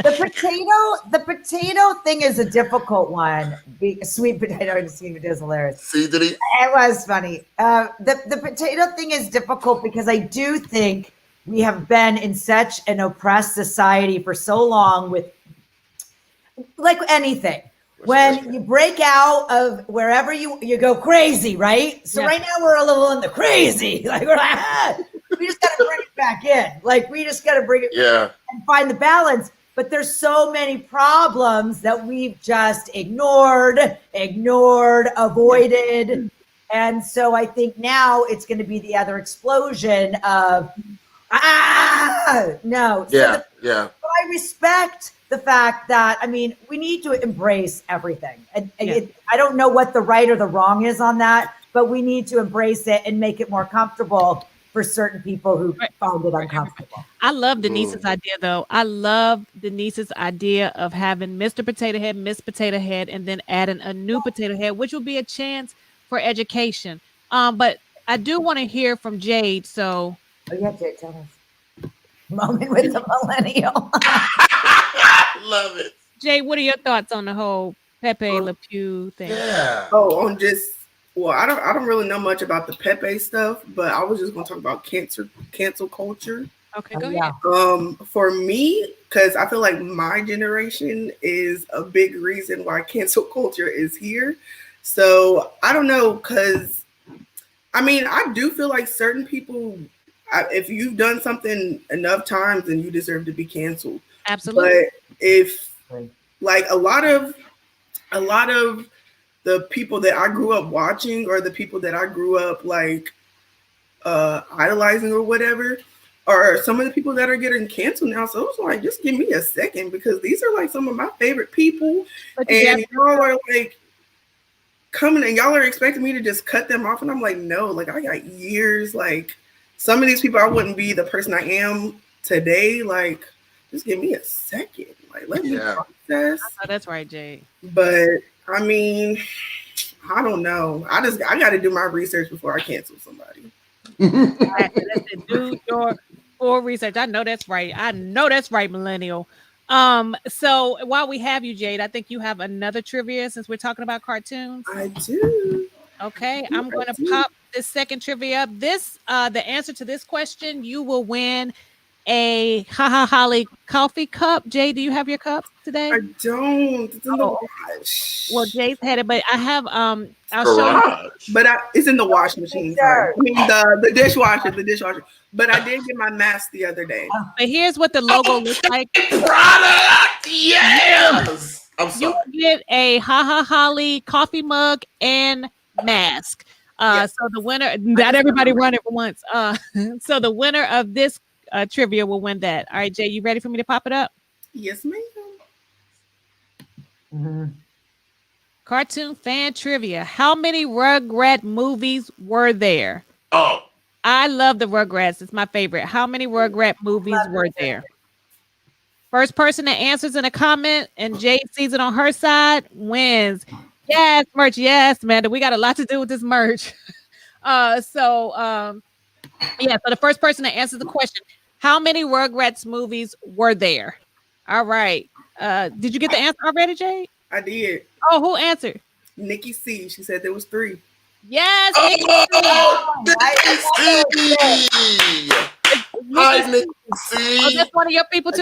The potato thing is a difficult one. Sweet potato is hilarious. See, did he? It was funny. The potato thing is difficult because I do think we have been in such an oppressed society for so long with, like anything. When you break out of wherever you go crazy, right? So right now we're a little in the crazy. Like we're like, we just got to bring it back in. Like we just got to bring it and find the balance. But there's so many problems that we've just ignored, avoided. And so I think now it's going to be the other explosion of, no. Yeah, So I respect the fact that, I mean, we need to embrace everything. And I don't know what the right or the wrong is on that, but we need to embrace it and make it more comfortable for certain people who found it uncomfortable. I love Denise's idea, though. I love Denise's idea of having Mr. Potato Head, Miss Potato Head, and then adding a new Potato Head, which will be a chance for education. But I do want to hear from Jade. So, Jade, tell us. Moment with the millennial. Love it. Jade, what are your thoughts on the whole Pepe Le Pew thing? I don't really know much about the Pepe stuff, but I was just going to talk about cancel culture. Okay, go ahead. For me, because I feel like my generation is a big reason why cancel culture is here. So I don't know, because I mean, I do feel like certain people, if you've done something enough times, then you deserve to be canceled. Absolutely. But if like a lot of the people that I grew up watching, or the people that I grew up like idolizing or whatever, are some of the people that are getting canceled now. So it's like, just give me a second, because these are like some of my favorite people, and y'all are like coming and y'all are expecting me to just cut them off, and I'm like, no, like I got years. Like some of these people, I wouldn't be the person I am today. Like, just give me a second. Like, let me process. Oh, that's right, Jade. But I mean, I don't know. I got to do my research before I cancel somebody. Do your full research. I know that's right. Millennial. So while we have you, Jade, I think you have another trivia since we're talking about cartoons. I do. Okay, I'm going to pop this second trivia up. This the answer to this question, you will win a HaHa Holly coffee cup. Jay, do you have your cup today? I don't. It's in the wash. Well, Jay's had it, but I have I'll show you. But it's in the wash machine. Sorry. I mean the dishwasher, the dishwasher. But I did get my mask the other day. But here's what the logo looks like. Product, yes. I'm sorry. You will get a HaHa Holly coffee mug and mask. Yes. So the winner, not everybody run it for once. So the winner of this trivia will win that. All right, Jay, you ready for me to pop it up? Yes, ma'am. Mm-hmm. Cartoon fan trivia. How many Rugrat movies were there? Oh. I love the Rugrats. It's my favorite. How many Rugrat movies were there? First person that answers in a comment and Jay sees it on her side wins. Yes, merch. Yes, Amanda. We got a lot to do with this merch. So the first person that answers the question, how many Rugrats movies were there? All right. Did you get the answer already, Jay? I did. Oh, who answered? Nikki C. She said there was 3. Yes. Nikki C. Hi, Nikki C. Oh, that's one of your people too.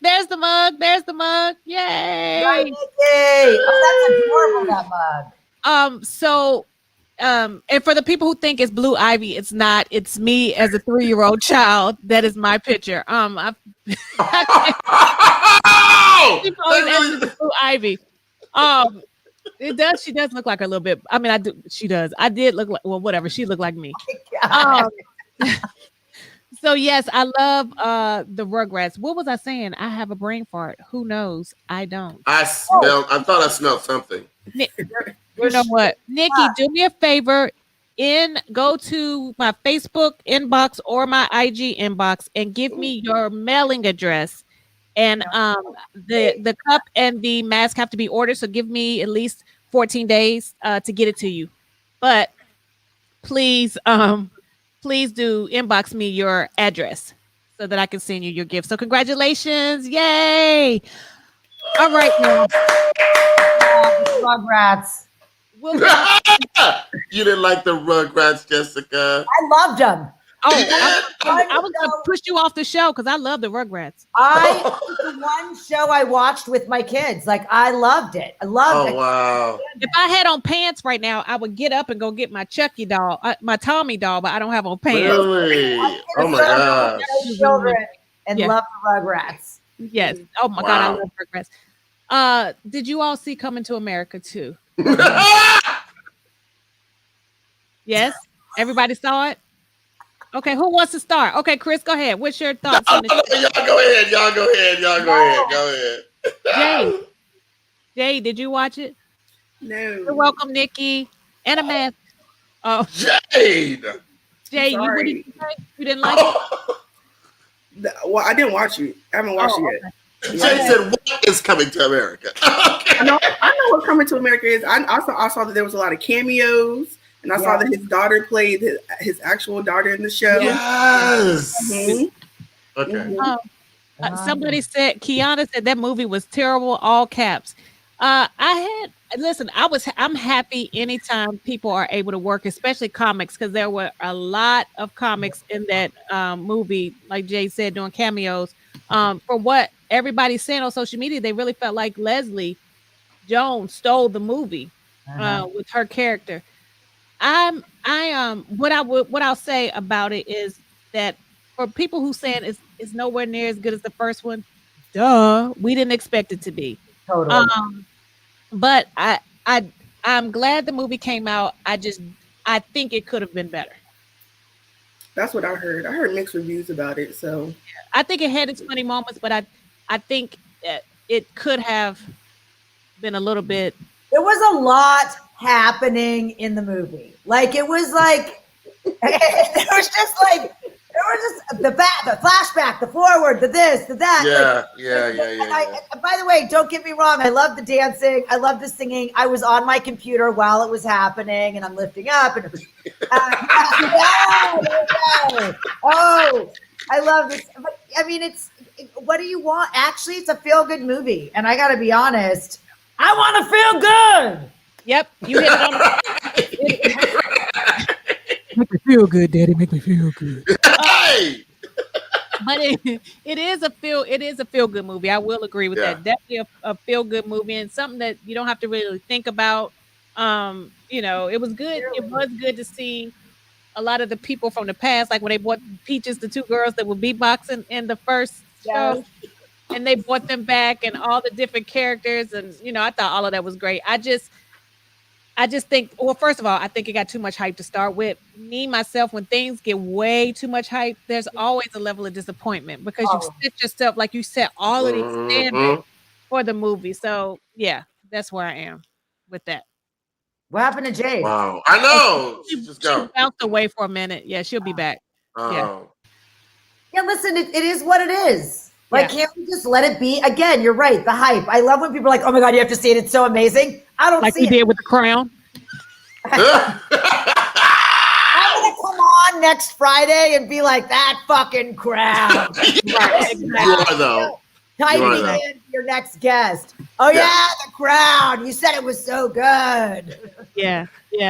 There's the mug. There's the mug. Yay. Right, Nikki. Oh, that's adorable, that mug. And for the people who think it's Blue Ivy, it's not. It's me as a 3-year-old child. That is my picture. People always ask me the Blue Ivy. It does. She does look like her a little bit. I mean, I do. She does. I did look like. Well, whatever. She looked like me. So yes, I love the Rugrats. What was I saying? I have a brain fart. Who knows? I don't. I thought I smelled something. You know what, Nikki? Do me a favor. Go to my Facebook inbox or my IG inbox and give me your mailing address. And the cup and the mask have to be ordered. So give me at least 14 days to get it to you. But please do inbox me your address so that I can send you your gift. So congratulations. Yay. All right. Now. Rugrats. You didn't like the Rugrats, Jessica? I loved them. Oh, I was going to push you off the show because I love the Rugrats. The one show I watched with my kids. Like, I loved it. I loved it. Oh, wow. If I had on pants right now, I would get up and go get my Chucky doll, my Tommy doll, but I don't have on pants. Really? Oh, my gosh. Children and love the Rugrats. Yes. Oh, my God, I love Rugrats. Did you all see Coming to America, too? Yes? Everybody saw it? Okay, who wants to start? Okay, Chris, go ahead. What's your thoughts on this? Y'all go ahead. Jay, did you watch it? No. You're welcome, Nikki. And a mask. Oh, Jade, what did you say? You didn't like it? Well, I didn't watch it. I haven't watched it yet. Jade said, "What is Coming to America?" I know what Coming to America is. I saw that there was a lot of cameos. And I saw that his daughter played his actual daughter in the show. Yes. Mm-hmm. Okay. Somebody said, Kiana said that movie was terrible, all caps. I'm happy anytime people are able to work, especially comics, because there were a lot of comics in that movie, like Jay said, doing cameos. For what everybody's saying on social media, they really felt like Leslie Jones stole the movie with her character. What I'll say about it is that for people who saying it's nowhere near as good as the first one, we didn't expect it to be. Totally. But I'm glad the movie came out. I think it could have been better. That's what I heard. I heard mixed reviews about it. So I think it had its funny moments, but I think it could have been a little bit. There was a lot happening in the movie. Like, it was like, there was just the flashback, the forward, the this, the that. Yeah. By the way, don't get me wrong. I love the dancing. I love the singing. I was on my computer while it was happening, and I'm lifting up. And I love this. But, I mean, what do you want? Actually, it's a feel-good movie. And I got to be honest, I want to feel good. Yep, you hit it on the Make me feel good, Daddy. Make me feel good. Hey! But it is a feel good movie. I will agree with that. Definitely a feel good movie and something that you don't have to really think about. It was good. It was good to see a lot of the people from the past, like when they brought Peaches, the two girls that were beatboxing in the first show, and they brought them back and all the different characters. And I thought all of that was great. I just think, well, first of all, I think it got too much hype to start with. Me, myself, when things get way too much hype, there's always a level of disappointment because you set yourself, like you set all of these standards for the movie. So, yeah, that's where I am with that. What happened to Jade? Wow. I know. She bounced away for a minute. Yeah, she'll be back. Yeah, listen, it is what it is. Like, can't we just let it be? Again, you're right. The hype. I love when people are like, oh my God, you have to see it. It's so amazing. I don't like see we it. did with The Crown. I'm going to come on next Friday and be like, that fucking Crown. Right, exactly. You are, though. Type me in your next guest. Oh, yeah, The Crown. You said it was so good. Yeah.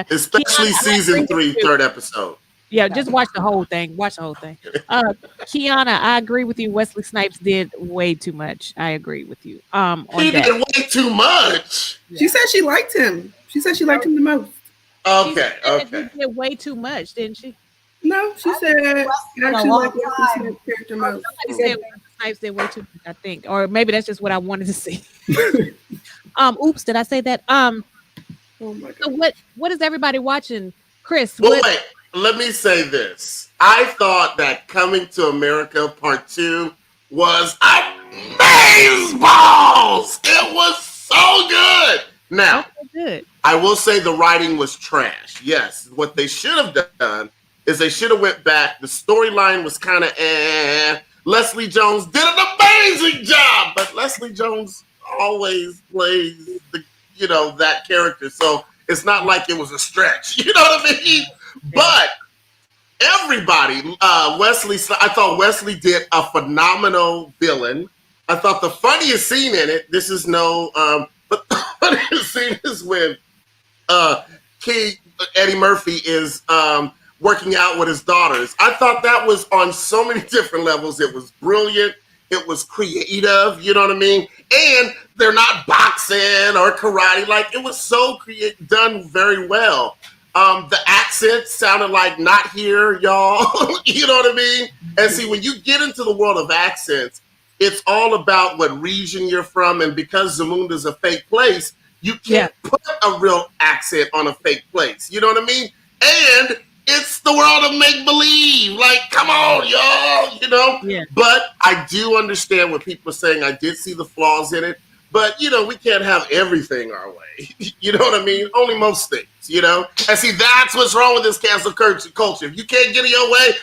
Especially season 3, 3rd episode. Yeah, just watch the whole thing. Kiana, I agree with you. Wesley Snipes did way too much. I agree with you. He did way too much. She said she liked him. She said she liked him the most. Okay. He did way too much, didn't she? No, she said she actually liked Wesley Snipes' character most. Somebody said Wesley Snipes did way too much, I think. Or maybe that's just what I wanted to see. Oops, did I say that? Oh my God. So what is everybody watching? Chris, wait. Let me say this. I thought that Coming to America Part 2 was amazeballs. It was so good. Now, I will say the writing was trash. Yes, what they should have done is they should have went back. The storyline was kind of Leslie Jones did an amazing job, but Leslie Jones always plays that character. So it's not like it was a stretch. You know what I mean? But everybody, I thought Wesley did a phenomenal villain. I thought the funniest scene in it, but the funniest scene is when Eddie Murphy is working out with his daughters. I thought that was on so many different levels. It was brilliant. It was creative. You know what I mean? And they're not boxing or karate. Like, it was so done very well. The accent sounded like not here, y'all. You know what I mean? And see, when you get into the world of accents, it's all about what region you're from. And because Zamunda's a fake place, you can't put a real accent on a fake place. You know what I mean? And it's the world of make-believe. Like, come on, y'all, Yeah. But I do understand what people are saying. I did see the flaws in it. But, we can't have everything our way. You know what I mean? Only most things, And see, that's what's wrong with this cancel culture. If you can't get it your way,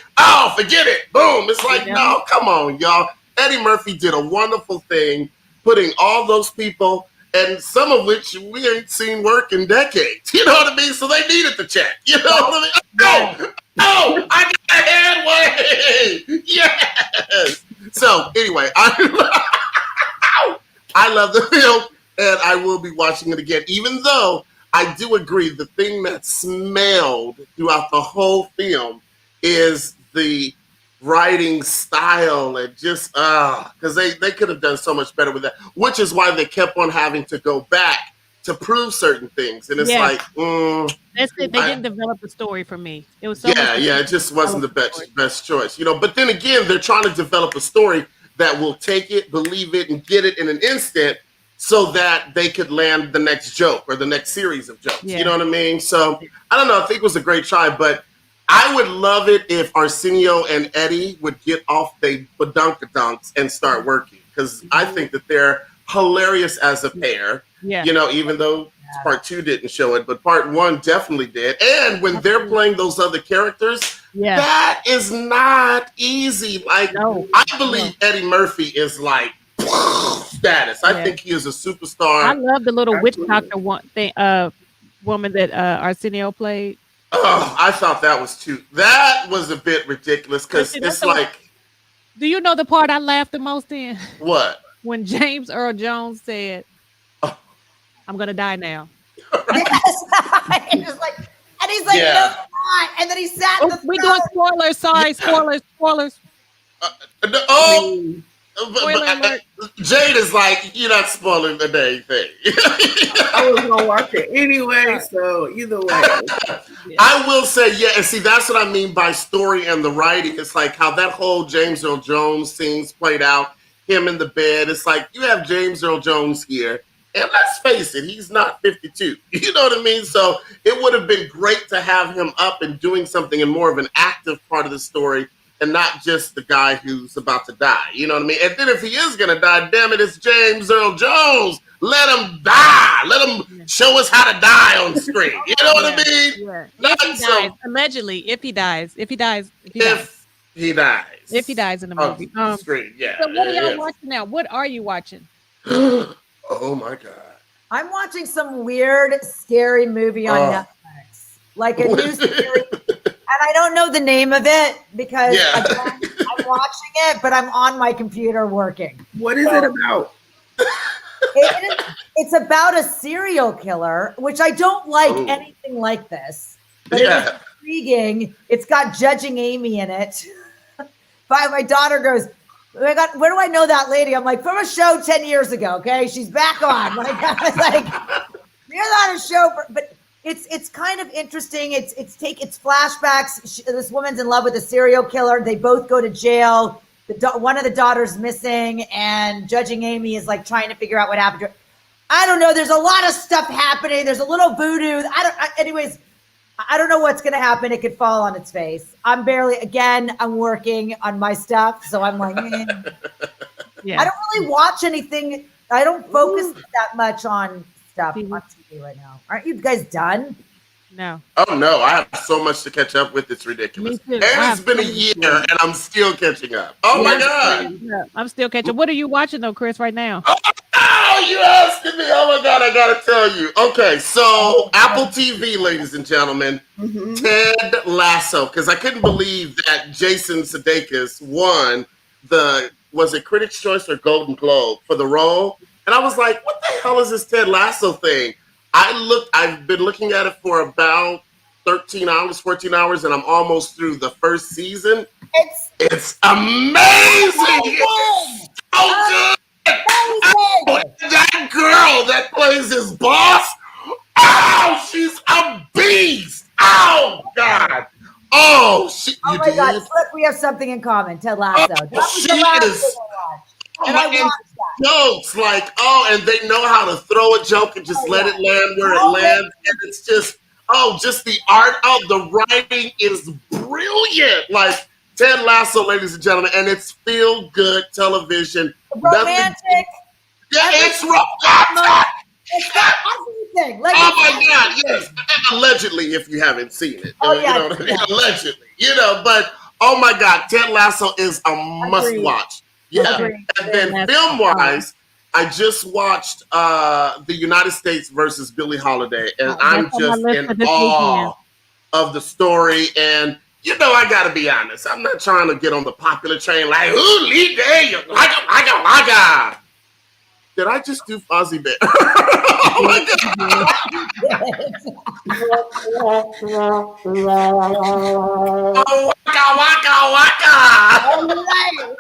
forget it. Boom. It's like, no, come on, y'all. Eddie Murphy did a wonderful thing, putting all those people, and some of which we ain't seen work in decades. You know what I mean? So they needed the check. You know what I mean? No, I got a headway. Yes. So anyway, I love the film, and I will be watching it again, even though I do agree the thing that smelled throughout the whole film is the writing style and just, because they could have done so much better with that, which is why they kept on having to go back to prove certain things. And it's like, that's it. They didn't develop a story for me. It was so it just wasn't the best choice, But then again, they're trying to develop a story that will take it, believe it, and get it in an instant so that they could land the next joke or the next series of jokes. You know what I mean? So, I don't know. I think it was a great try, but I would love it if Arsenio and Eddie would get off their badunkadunks and start working, because I think that they're hilarious as a pair, even though part 2 didn't show it, but part 1 definitely did. And when they're playing those other characters, that is not easy. Like, I believe Eddie Murphy is like status. I think he is a superstar. I love the little witch doctor woman that Arsenio played. Oh, I thought that was a bit ridiculous, because it's like. Do you know the part I laughed the most in? What? When James Earl Jones said, I'm going to die now. Yes. And he's like, no, you're not. and then he sat in the We're doing spoilers. Sorry, spoilers. Spoiler alert. Jade is like, you're not spoiling the dang thing. I was gonna watch it anyway, so either way. I will say, yeah, and see, that's what I mean by story and the writing. It's like how that whole James Earl Jones scenes played out, him in the bed. It's like you have James Earl Jones here, and let's face it, he's not 52. You know what I mean? So it would have been great to have him up and doing something in more of an active part of the story, and not just the guy who's about to die. You know what I mean? And then if he is going to die, damn it, it's James Earl Jones. Let him die. Let him show us how to die on screen. You know what I mean? Yeah. If he dies, allegedly, if he dies in the movie. Screen, yeah. So what are y'all watching now? What are you watching? Oh my God. I'm watching some weird, scary movie on Netflix. Like a new scary and I don't know the name of it because again, I'm watching it, but I'm on my computer working. What is it about? It's about a serial killer, which I don't like anything like this. But it is intriguing. It's got Judging Amy in it. My daughter goes, where do I know that lady? I'm like, from a show 10 years ago, okay? She's back on. Like, I was like, you're not a show, but it's kind of interesting. It's flashbacks. This woman's in love with a serial killer. They both go to jail. One of the daughters missing, and Judging Amy is like trying to figure out what happened to her. I don't know. There's a lot of stuff happening. There's a little voodoo. Anyways, I don't know what's going to happen. It could fall on its face. I'm working on my stuff, so I'm like, I don't really watch anything. I don't focus that much on stuff on TV right now. Aren't you guys done? No. Oh no, I have so much to catch up with. It's ridiculous. And it's been a year and I'm still catching up. Oh my God. Yeah, I'm still catching up. What are you watching though, Chris, right now? Oh, you asking me? Oh my God, I gotta tell you. Okay, so Apple TV, ladies and gentlemen, Ted Lasso, because I couldn't believe that Jason Sudeikis won was it Critics' Choice or Golden Globe for the role? And I was like, what the hell is this Ted Lasso thing? I've been looking at it for about 13 hours, 14 hours, and I'm almost through the first season. It's amazing. It's so good. Oh, that girl that plays his boss, she's a beast. Oh, God. Oh my God. Look, we have something in common. Ted Lasso. She is. And I watched that. Jokes like, and they know how to throw a joke and just let it land where it lands. And it's just the art of the writing is brilliant. Like Ted Lasso, ladies and gentlemen, and it's feel good television. Romantic. It's romantic. It's got everything. Like, oh my God, yes. Allegedly, if you haven't seen it. You know what I mean? Allegedly. But oh my God, Ted Lasso is a must watch. Yeah, and then film-wise, I just watched the United States versus Billie Holiday, and I'm just in awe of the story. And I gotta be honest, I'm not trying to get on the popular train like, ooh, Lee Day, like. Did I just do Fozzie Bear? Oh my God! Waka.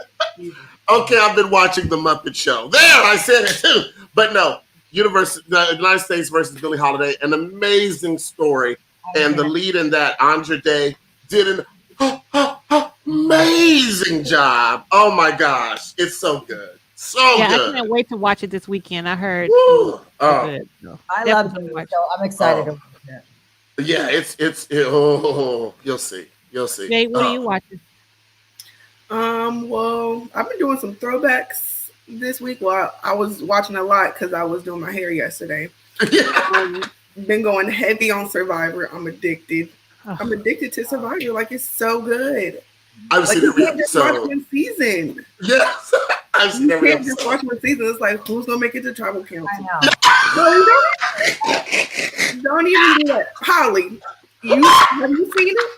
Okay, I've been watching The Muppet Show. There, I said it too. But no, the United States versus Billie Holiday, an amazing story. And the lead in that, Andra Day, did an amazing job. Oh my gosh, it's so good. So good. I can't wait to watch it this weekend. I heard good. So I love it. So I'm excited to watch it. Yeah, you'll see. Jay, what are you watching? Well, I've been doing some throwbacks this week. Well, I was watching a lot because I was doing my hair yesterday. Been going heavy on Survivor. I'm addicted. I'm addicted to Survivor. Like, it's so good. I've seen every episode. Watch one season. Yes, I've seen every episode. Just watch one season. It's like, who's gonna make it to tribal council? I know. Don't even do it, Holly. Have you seen it?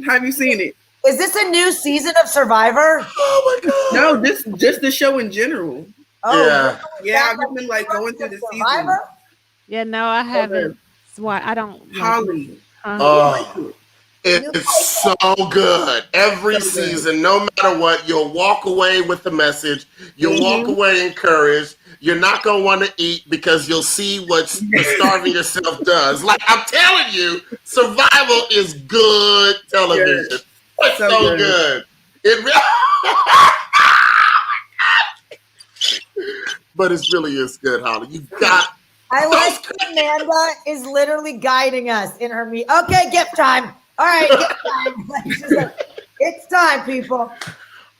Have you seen it? Is this a new season of Survivor? Oh my God! No, this just the show in general. Oh, yeah. I've been like going through the season. Yeah, no, I haven't. I don't. Holly. Oh, it's so good. Every season, no matter what, you'll walk away with the message. You'll walk away encouraged. You're not going to want to eat because you'll see what starving yourself does. Like, I'm telling you, survival is good television. It's so good. It really... But it really is good, Holly. You got... I like Amanda is literally guiding us in her meet. Okay, gift time. All right, gift time. It's time, people.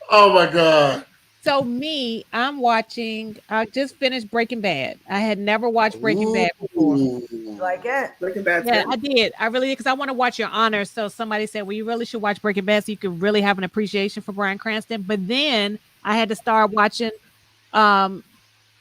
Oh my God. So I'm watching, I just finished Breaking Bad. I had never watched Breaking Bad before. Like it? Breaking Bad. Yeah, I did. I really did because I want to watch Your Honor. So somebody said, well, you really should watch Breaking Bad so you can really have an appreciation for Bryan Cranston. But then I had to start watching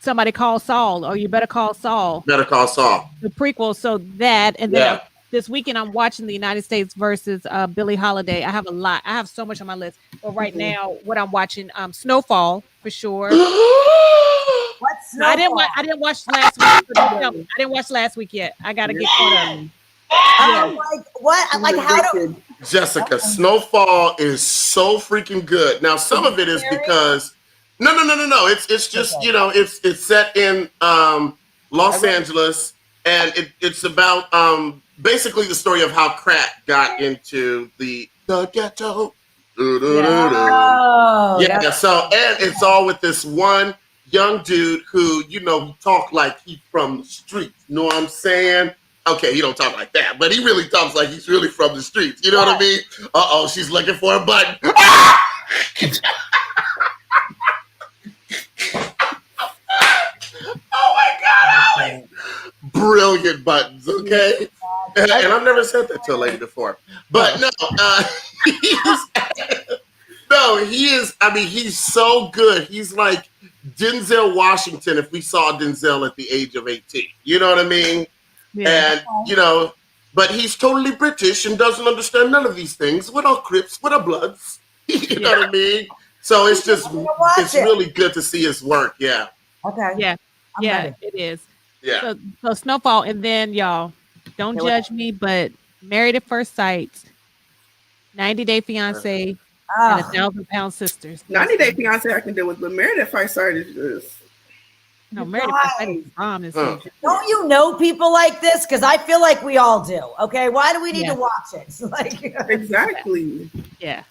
Somebody Call Saul, or You Better Call Saul. Better Call Saul. The prequel. So that, and then this weekend I'm watching the United States versus Billie Holiday. I have a lot. I have so much on my list. But right now, what I'm watching, Snowfall for sure. What's Snowfall? I didn't watch last week. I didn't watch last week yet. I gotta get caught up. Like what? Like how do Jessica, Snowfall is so freaking good. Now, some of it is because no. It's just it's set in Los Angeles, and it's about basically the story of how crack got into the ghetto. Yeah. So and it's all with this one young dude who talk like he's from the streets. You know what I'm saying? Okay, he don't talk like that, but he really talks like he's really from the streets. You know what I mean? Uh-oh, she's looking for a button. Oh my God, Holly! Brilliant buttons, okay? And I've never said that to a lady before. But no, he is, I mean, he's so good. He's like Denzel Washington if we saw Denzel at the age of 18. You know what I mean? Yeah. And, but he's totally British and doesn't understand none of these things. We're all Crips, we're all Bloods. You know what I mean? So it's just, it's really good to see his work. Yeah. Okay. Yeah. It is. Yeah. So Snowfall, and then y'all, don't judge me, but Married at First Sight, 90 Day Fiance, and 1,000 Pound Sisters. 90 Day Fiance I can deal with, but Married at First Sight is just... No, Married at First Sight is wrong. Don't you know people like this? Because I feel like we all do. Okay, why do we need to watch it? Exactly. Yeah.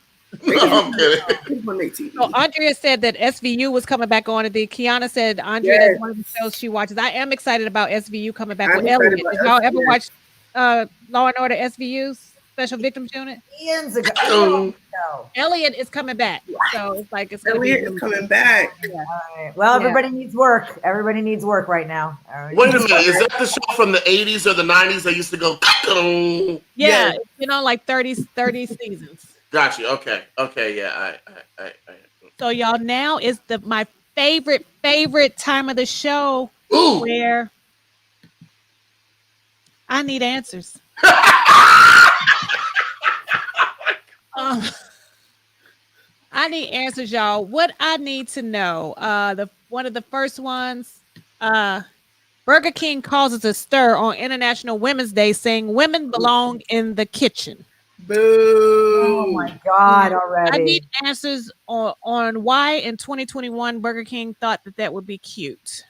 So Andrea said that SVU was coming back on. And Kiana said Andrea that's one of the shows she watches. I am excited about SVU coming back with Elliot. Did y'all ever watch Law and Order SVU, Special Victims Unit? Years ago. Elliot is coming back. So it's like Elliot is coming back. Yeah. All right. Well, everybody needs work. Everybody needs work right now. Wait a minute. Is that the show from the 80s or the 90s that used to go? Yeah. Like 30 seasons. Gotcha. Okay. Yeah. I. So y'all, now is my favorite time of the show where I need answers. I need answers, y'all. What I need to know. One of the first ones. Burger King causes a stir on International Women's Day, saying women belong in the kitchen. Boo! Oh my God! Already, I need answers on why in 2021 Burger King thought that would be cute.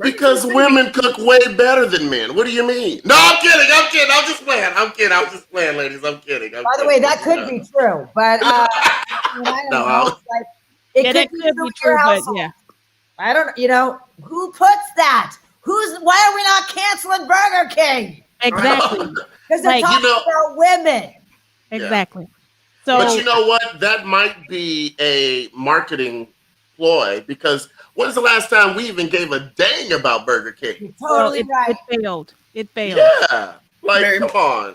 Because women cook way better than men. What do you mean? No, I'm kidding. I'm just playing, ladies. I'm kidding. By the way, that could be true, but I don't know. It could be true, but yeah, I don't. Who puts that? Why are we not canceling Burger King? Exactly. Because they're talking about women. Exactly. So, but you know what? That might be a marketing ploy, because when's the last time we even gave a dang about Burger King? You're totally right. It failed. Yeah. Come on.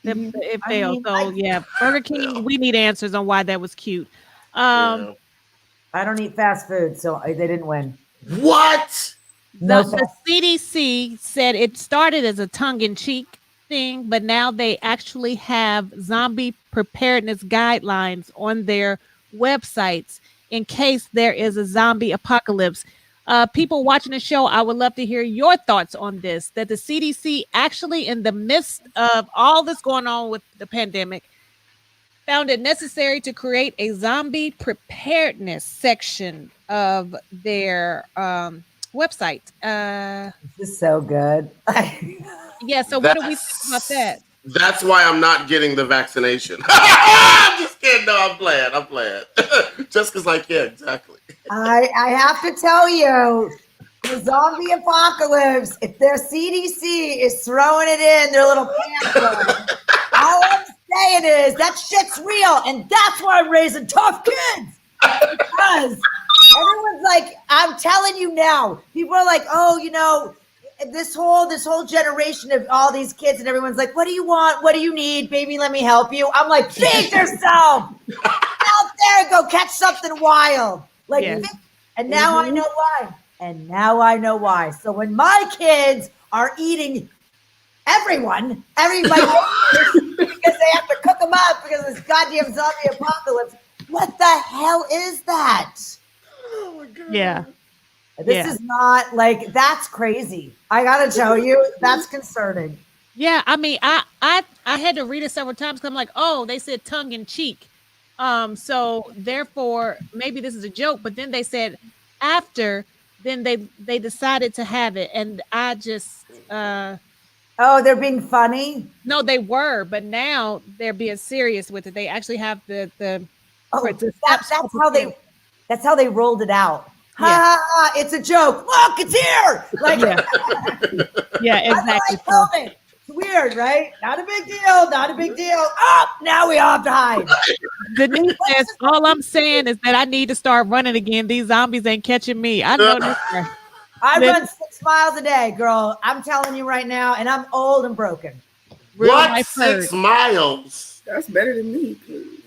It failed. Burger King, we need answers on why that was cute. I don't eat fast food, so they didn't win. What? The CDC said it started as a tongue-in-cheek thing, but now they actually have zombie preparedness guidelines on their websites in case there is a zombie apocalypse. People watching the show, I would love to hear your thoughts on this, that the CDC actually, in the midst of all this going on with the pandemic, found it necessary to create a zombie preparedness section of their website. This is so good. Yeah, so what do we think about that? That's why I'm not getting the vaccination. I'm just kidding. No, I'm playing. Just because I can, exactly. I have to tell you, the zombie apocalypse, if their CDC is throwing it in their little pamphlet, all I'm saying is that shit's real, and that's why I'm raising tough kids. Because everyone's like, I'm telling you now, people are like, oh, you know, this whole generation of all these kids, and everyone's like, what do you want? What do you need? Baby, let me help you. I'm like, feed yourself. Out there and go catch something wild. Like, Yeah. And now I know why. And now I know why. So when my kids are eating everybody because they have to cook them up because of this goddamn zombie apocalypse, what the hell is that? Oh my God. Yeah. This is not like, that's crazy. I gotta tell you, that's concerning. Yeah, I mean, I had to read it several times because I'm like, oh, they said tongue in cheek. So therefore, maybe this is a joke. But then they said after, then they decided to have it, and I just Oh, they're being funny. no, they were, but now they're being serious with it. They actually have the Oh, the that's how they rolled it out. Yeah. Ha, it's a joke. Look, it's here. Like, yeah, exactly. I told it. It's weird, right? Not a big deal. Not a big deal. Oh, now we all have to hide. Denise says, all I'm saying is that I need to start running again. These zombies ain't catching me. I know this. I run 6 miles a day, girl. I'm telling you right now, and I'm old and broken. What? 6 miles? That's better than me.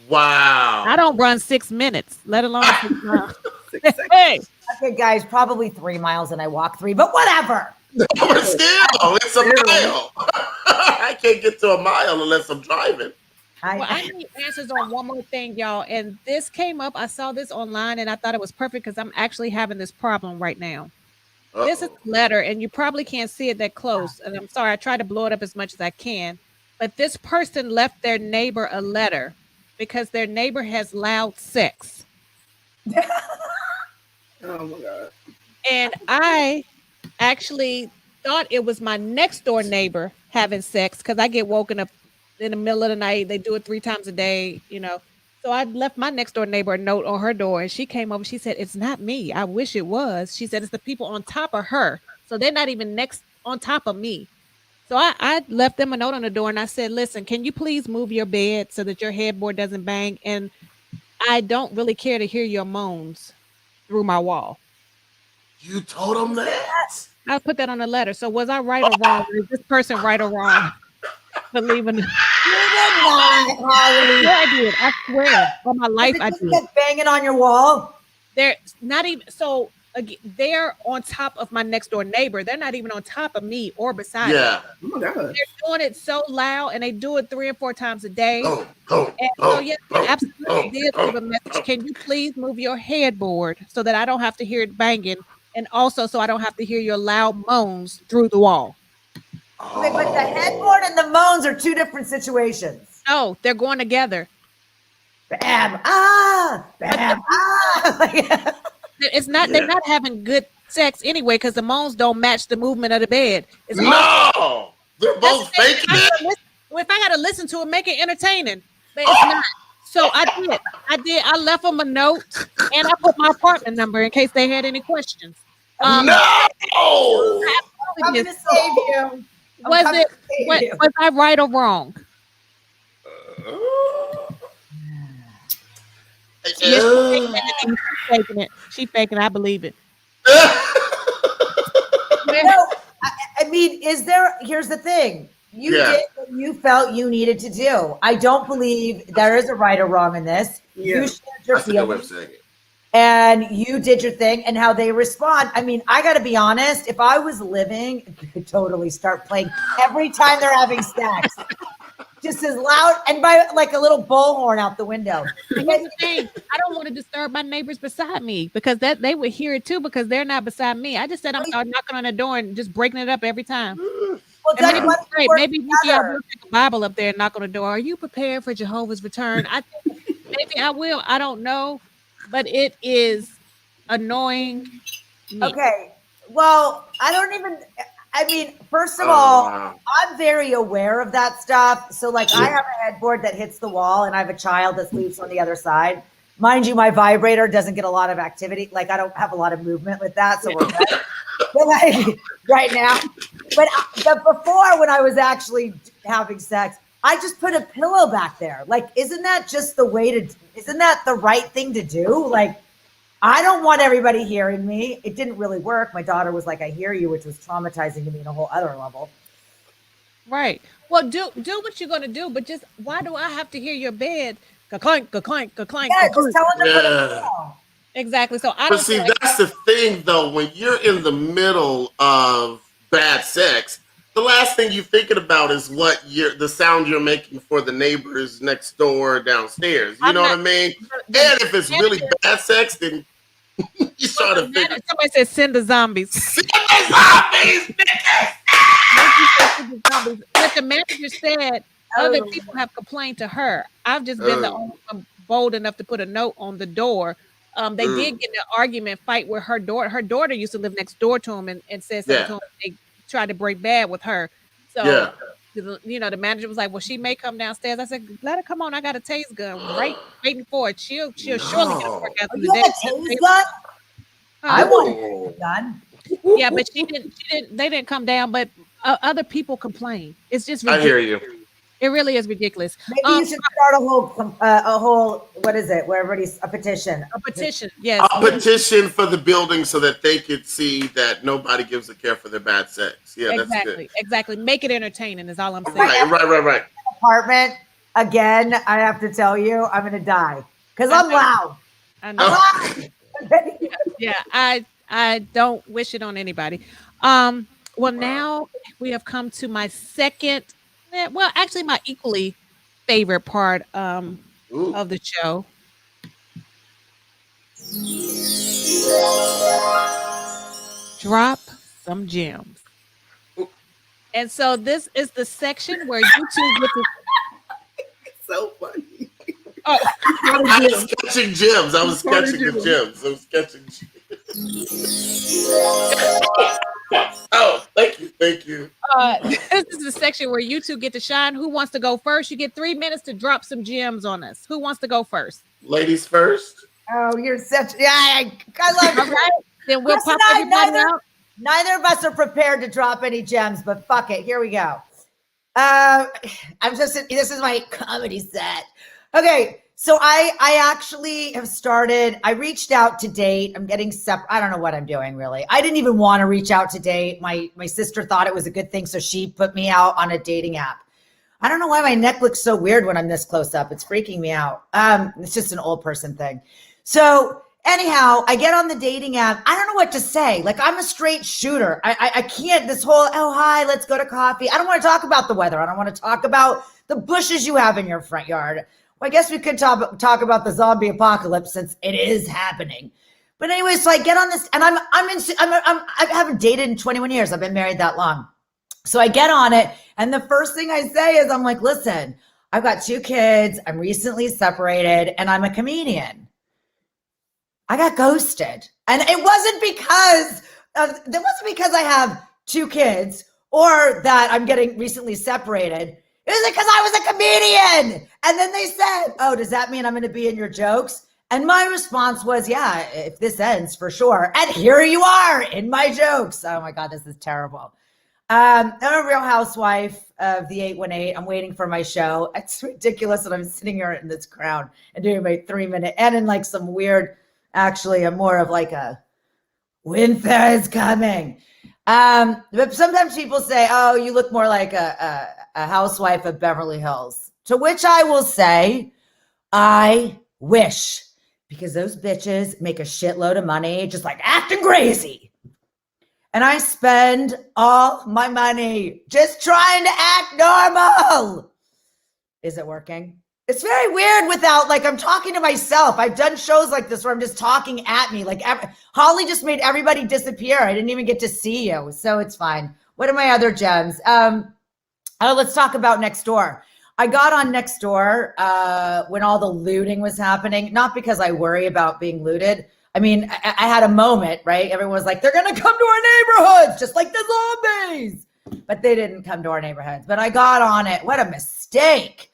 Wow. I don't run 6 minutes, let alone 6 miles. 6 seconds. Hey. Okay, guys, probably 3 miles, and I walk 3, but whatever. But still, it's a mile. I can't get to a mile unless I'm driving. Well, I need answers on one more thing, y'all. And this came up. I saw this online, and I thought it was perfect because I'm actually having this problem right now. This is a letter, and you probably can't see it that close. And I'm sorry, I try to blow it up as much as I can. But this person left their neighbor a letter because their neighbor has loud sex. Oh my God. And I actually thought it was my next door neighbor having sex because I get woken up in the middle of the night. They do it 3 times a day, you know. So I left my next door neighbor a note on her door, and she came over. She said, it's not me. I wish it was. She said, it's the people on top of her. So they're not even next on top of me. So I left them a note on the door, and I said, listen, can you please move your bed so that your headboard doesn't bang? And I don't really care to hear your moans through my wall. You told them that? I put that on the letter. So was I right or wrong? Is this person right or wrong for leaving? You did not, Holly. Yeah, I did. I swear on my life, I did. Banging on your wall. They're not even so. Again, they're on top of my next door neighbor. They're not even on top of me or beside me. Yeah. Oh my God. They're doing it so loud, and they do it 3 or 4 times a day. And Oh, so yes, I absolutely did leave a message. Can you please move your headboard so that I don't have to hear it banging, and also so I don't have to hear your loud moans through the wall? Okay, but the headboard and the moans are 2 different situations. No, they're going together. Bam, ah, bam, ah. It's not. They're not having good sex anyway because the moans don't match the movement of the bed. It's no, they're both faking it. If I gotta listen to it, make it entertaining. But it's not. So I did. I left them a note, and I put my apartment number in case they had any questions. No, I'm gonna save you. Was I right or wrong? She's faking it. She's faking it. I believe it. No, I mean, here's the thing. You did what you felt you needed to do. I don't believe there is a right or wrong in this. Yeah. You shared your feelings. And you did your thing, and how they respond. I mean, I got to be honest. If I was living, I could totally start playing every time they're having sex. just as loud, and by like a little bullhorn out the window. And here's the thing, I don't want to disturb my neighbors beside me because that they would hear it too because they're not beside me. I just said I'm knocking on the door and just breaking it up every time. Well, maybe Nikki, I will take a Bible up there and knock on the door. Are you prepared for Jehovah's return? I think maybe I will. I don't know, but it is annoying me. Okay. Well, I mean, first of all, I'm very aware of that stuff. So like I have a headboard that hits the wall and I have a child that sleeps on the other side. Mind you, my vibrator doesn't get a lot of activity. Like I don't have a lot of movement with that. So we're good. But like right now. But before when I was actually having sex, I just put a pillow back there. Like, isn't that the right thing to do? Like, I don't want everybody hearing me. It didn't really work. My daughter was like, I hear you, which was traumatizing to me on a whole other level. Right. Well, do what you're going to do, but just why do I have to hear your bed? Ka-clank, ka-clank, ka-clank. Yeah, just tell them to put a pillow. Exactly. So I don't. But see, that's the thing, though. When you're in the middle of bad sex, the last thing you're thinking about is the sound you're making for the neighbors next door, downstairs. You know what I mean? And if it's really bad sex, then you start to figure. Somebody said send the zombies. Send the zombies, But the manager said other people have complained to her. I've just been the only one bold enough to put a note on the door. They did get in an fight with her daughter. Her daughter used to live next door to him and said something to him. They tried to break bad with her. So, the manager was like, well, she may come downstairs. I said, let her come on. I got a tase gun waiting for it. She'll surely get a orgasm today. A tase gun? I want a gun. Yeah, but they didn't come down, but other people complain. It's just ridiculous. I hear you. It really is ridiculous. Maybe you should start a whole, what is it? Where everybody's a petition. A petition, yes. A petition for the building so that they could see that nobody gives a care for their bad sex. Yeah, exactly, that's good. Exactly. Make it entertaining is all I'm saying. Right. Apartment, again, I have to tell you, I'm going to die because I'm loud. I know. Yeah, I don't wish it on anybody. Well, now we have come to my second, actually my equally favorite part of the show. Drop some gems. And so this is the section where you two get to... It's so funny. Oh, I was catching gems. I was catching the gems. Oh, thank you. This is the section where you two get to shine. Who wants to go first? You get 3 minutes to drop some gems on us. Who wants to go first? Ladies first. Oh, you're such... Yeah, I love All right. Then we'll pop everybody out. Neither of us are prepared to drop any gems, but fuck it. Here we go. This is my comedy set. Okay. So I actually have started, I reached out to date. I'm getting I don't know what I'm doing really. I didn't even want to reach out to date. My sister thought it was a good thing. So she put me out on a dating app. I don't know why my neck looks so weird when I'm this close up. It's freaking me out. It's just an old person thing. So anyhow, I get on the dating app. I don't know what to say. Like I'm a straight shooter. I can't, this whole, oh, hi, let's go to coffee. I don't want to talk about the weather. I don't want to talk about the bushes you have in your front yard. Well, I guess we could talk about the zombie apocalypse since it is happening. But anyway, so I get on this and I haven't dated in 21 years. I've been married that long. So I get on it. And the first thing I say is I'm like, listen, I've got 2 kids. I'm recently separated and I'm a comedian. I got ghosted. And it wasn't because I have 2 kids or that I'm getting recently separated. It was because I was a comedian. And then they said, oh, does that mean I'm going to be in your jokes? And my response was, yeah, if this ends, for sure. And here you are in my jokes. Oh my God, this is terrible. I'm a real housewife of the 818. I'm waiting for my show. It's ridiculous that I'm sitting here in this crown and doing my 3-minute and in like some weird, actually, I'm more of like a Winther is coming. But sometimes people say, oh, you look more like a housewife of Beverly Hills, to which I will say, I wish, because those bitches make a shitload of money, just like acting crazy. And I spend all my money just trying to act normal. Is it working? It's very weird without, like, I'm talking to myself. I've done shows like this where I'm just talking at me. Like, Holly just made everybody disappear. I didn't even get to see you. So it's fine. What are my other gems? Let's talk about Nextdoor. I got on Nextdoor when all the looting was happening, not because I worry about being looted. I mean, I had a moment, right? Everyone was like, they're going to come to our neighborhoods, just like the zombies. But they didn't come to our neighborhoods. But I got on it. What a mistake.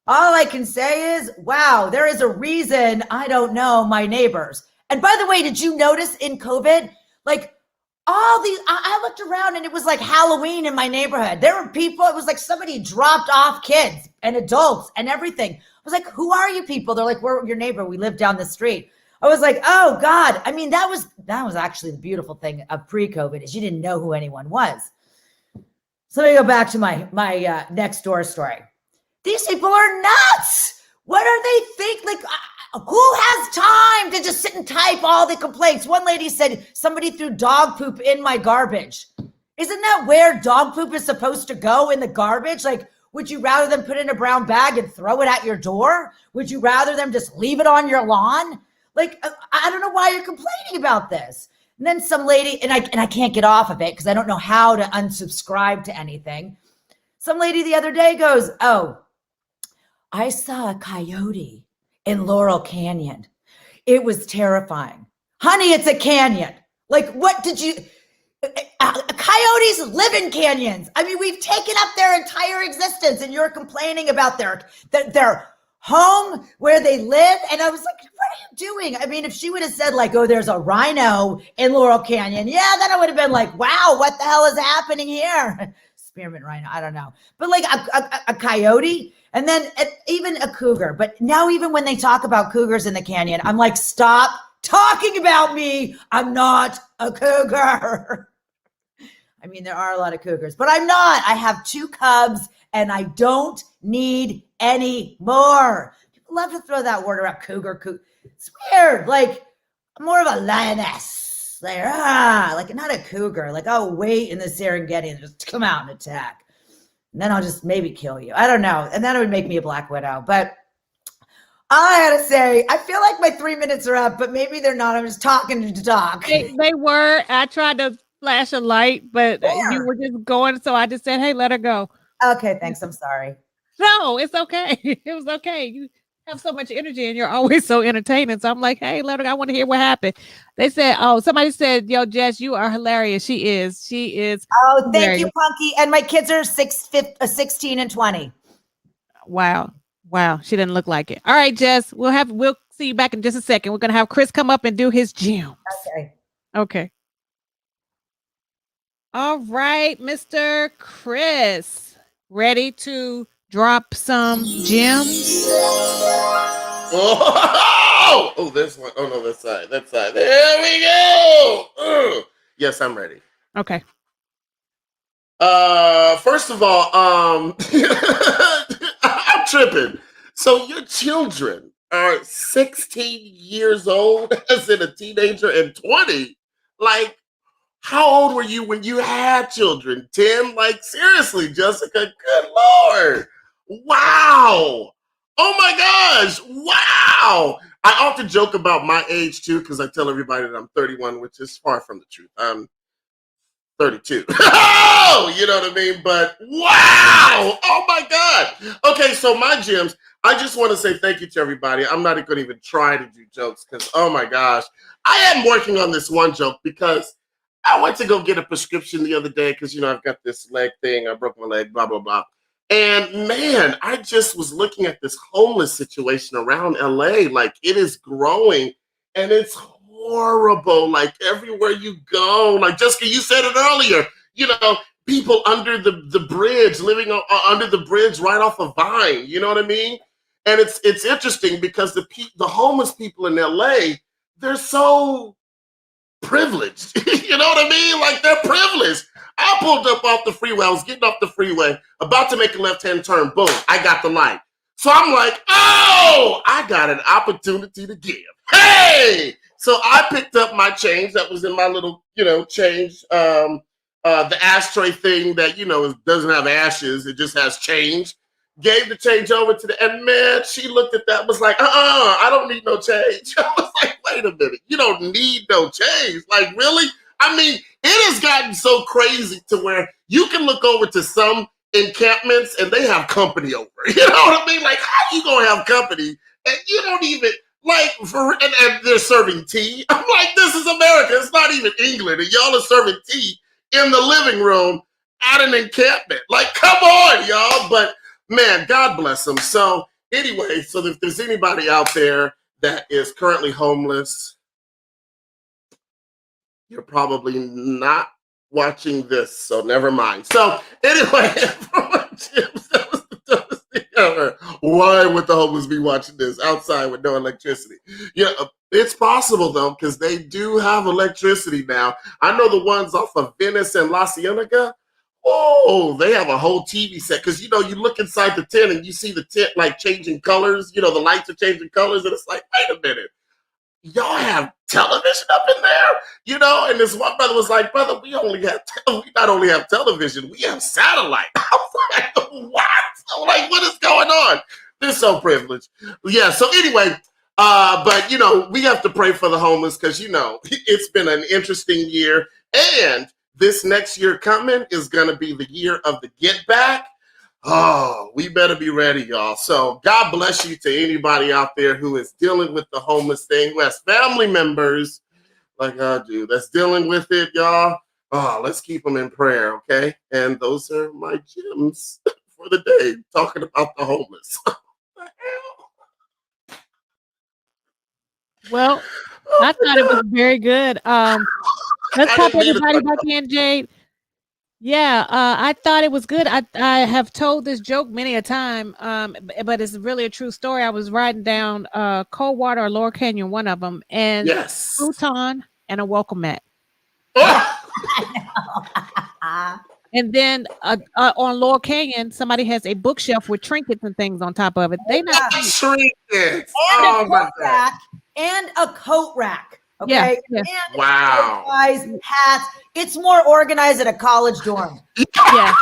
All I can say is, wow, there is a reason I don't know my neighbors. And by the way, did you notice in COVID, like all these, I looked around and it was like Halloween in my neighborhood. There were people, it was like somebody dropped off kids and adults and everything. I was like, who are you people? They're like, we're your neighbor. We live down the street. I was like, oh God. I mean, that was actually the beautiful thing of pre-COVID is you didn't know who anyone was. So let me go back to my Nextdoor story. These people are nuts. What are they think? Like, who has time to just sit and type all the complaints? One lady said somebody threw dog poop in my garbage. Isn't that where dog poop is supposed to go, in the garbage? Like, would you rather them put it in a brown bag and throw it at your door? Would you rather them just leave it on your lawn? Like, I don't know why you're complaining about this. And then some lady, and I can't get off of it because I don't know how to unsubscribe to anything. Some lady the other day goes, oh, I saw a coyote in Laurel Canyon. It was terrifying. Honey, it's a canyon. Like, what did you... Coyotes live in canyons. I mean, we've taken up their entire existence, and you're complaining about their home where they live. And I was like, what are you doing? I mean, if she would have said like, oh, there's a rhino in Laurel Canyon. Yeah, then I would have been like, wow, what the hell is happening here? Spearmint rhino, I don't know. But like a coyote, and then even a cougar. But now even when they talk about cougars in the canyon, I'm like, stop talking about me. I'm not a cougar. I mean, there are a lot of cougars, but I'm not. I have 2 cubs and I don't need any more. People love to throw that word around, cougar. It's weird. Like, I'm more of a lioness. Like not a cougar. Like, I'll wait in the Serengeti and just come out and attack. And then I'll just maybe kill you. I don't know. And then it would make me a black widow. But all I gotta say, I feel like my 3 minutes are up, but maybe they're not. I'm just talking to talk. They were. I tried to flash a light, but you were just going. So I just said, hey, let her go. Okay, thanks. I'm sorry. No, it's okay. It was okay. You have so much energy and you're always so entertaining. So I'm like, hey, let her go. I want to hear what happened. They said, oh, somebody said, yo, Jess, you are hilarious. She is. Oh, thank hilarious. you, Punky. And my kids are 16 and 20. Wow. She didn't look like it. All right, Jess, we'll see you back in just a second. We're going to have Chris come up and do his gems. Okay. All right, Mr. Chris, ready to drop some gems? Oh, this one. Oh, no, that side. There we go. Yes, I'm ready. Okay. First of all, I'm tripping. So your children are 16 years old, as in a teenager, and 20. Like, how old were you when you had children? 10? Like, seriously, Jessica, good Lord. Wow. Oh my gosh. Wow. I often joke about my age too, because I tell everybody that I'm 31, which is far from the truth. I'm 32. Oh, you know what I mean? But wow. Oh my God. Okay, so my gems, I just want to say thank you to everybody. I'm not going to even try to do jokes because, oh my gosh, I am working on this one joke because I went to go get a prescription the other day because, you know, I've got this leg thing. I broke my leg, blah, blah, blah. And man, I just was looking at this homeless situation around LA. Like, it is growing and it's horrible. Like, everywhere you go, like Jessica, you said it earlier, you know, people under the bridge, living under the bridge right off of Vine. You know what I mean? And it's interesting because the homeless people in LA, they're so privileged. You know what I mean? Like, they're privileged. I pulled up off the freeway. I was getting off the freeway, about to make a left-hand turn. Boom, I got the light. So I'm like, oh, I got an opportunity to give. Hey! So I picked up my change that was in my little, you know, change, the ashtray thing that, you know, doesn't have ashes. It just has change. gave the change over to and man, she looked at that and was like, I don't need no change. I was like, wait a minute, you don't need no change. Like, really? I mean, it has gotten so crazy to where you can look over to some encampments and they have company over. You know what I mean? Like, how you gonna have company and you don't even and they're serving tea? I'm like, this is America. It's not even England, and y'all are serving tea in the living room at an encampment. Like, come on, y'all. But man, God bless them. So anyway, so if there's anybody out there that is currently homeless, you're probably not watching this, so never mind. So anyway, why would the homeless be watching this outside with no electricity? Yeah, it's possible though, because they do have electricity now. I know the ones off of Venice and La Cienega. Oh, they have a whole TV set, because you look inside the tent and you see the tent like changing colors. The lights are changing colors, and it's like, wait a minute. Y'all have television up in there, and this one brother was like, brother, we not only have television, we have satellite. I was like, what? I'm like, what is going on? They're so privileged. Yeah, so anyway, but we have to pray for the homeless, because it's been an interesting year, and this next year coming is going to be the year of the get back. Oh, we better be ready, y'all. So God bless you to anybody out there who is dealing with the homeless thing, who has family members like I do that's dealing with it, y'all. Oh, let's keep them in prayer, okay? And those are my gems for the day, talking about the homeless. What the hell? Well, I thought it was very good. Let's pop everybody back in, Jade. Yeah, I thought it was good. I have told this joke many a time, but it's really a true story. I was riding down Coldwater or Lower Canyon, one of them, and futon and a welcome mat. And then on Lower Canyon, somebody has a bookshelf with trinkets and things on top of it. They not trinkets and a coat rack and a coat rack. Okay. Yeah. And wow. Guys, hats. It's more organized at a college dorm. Yeah.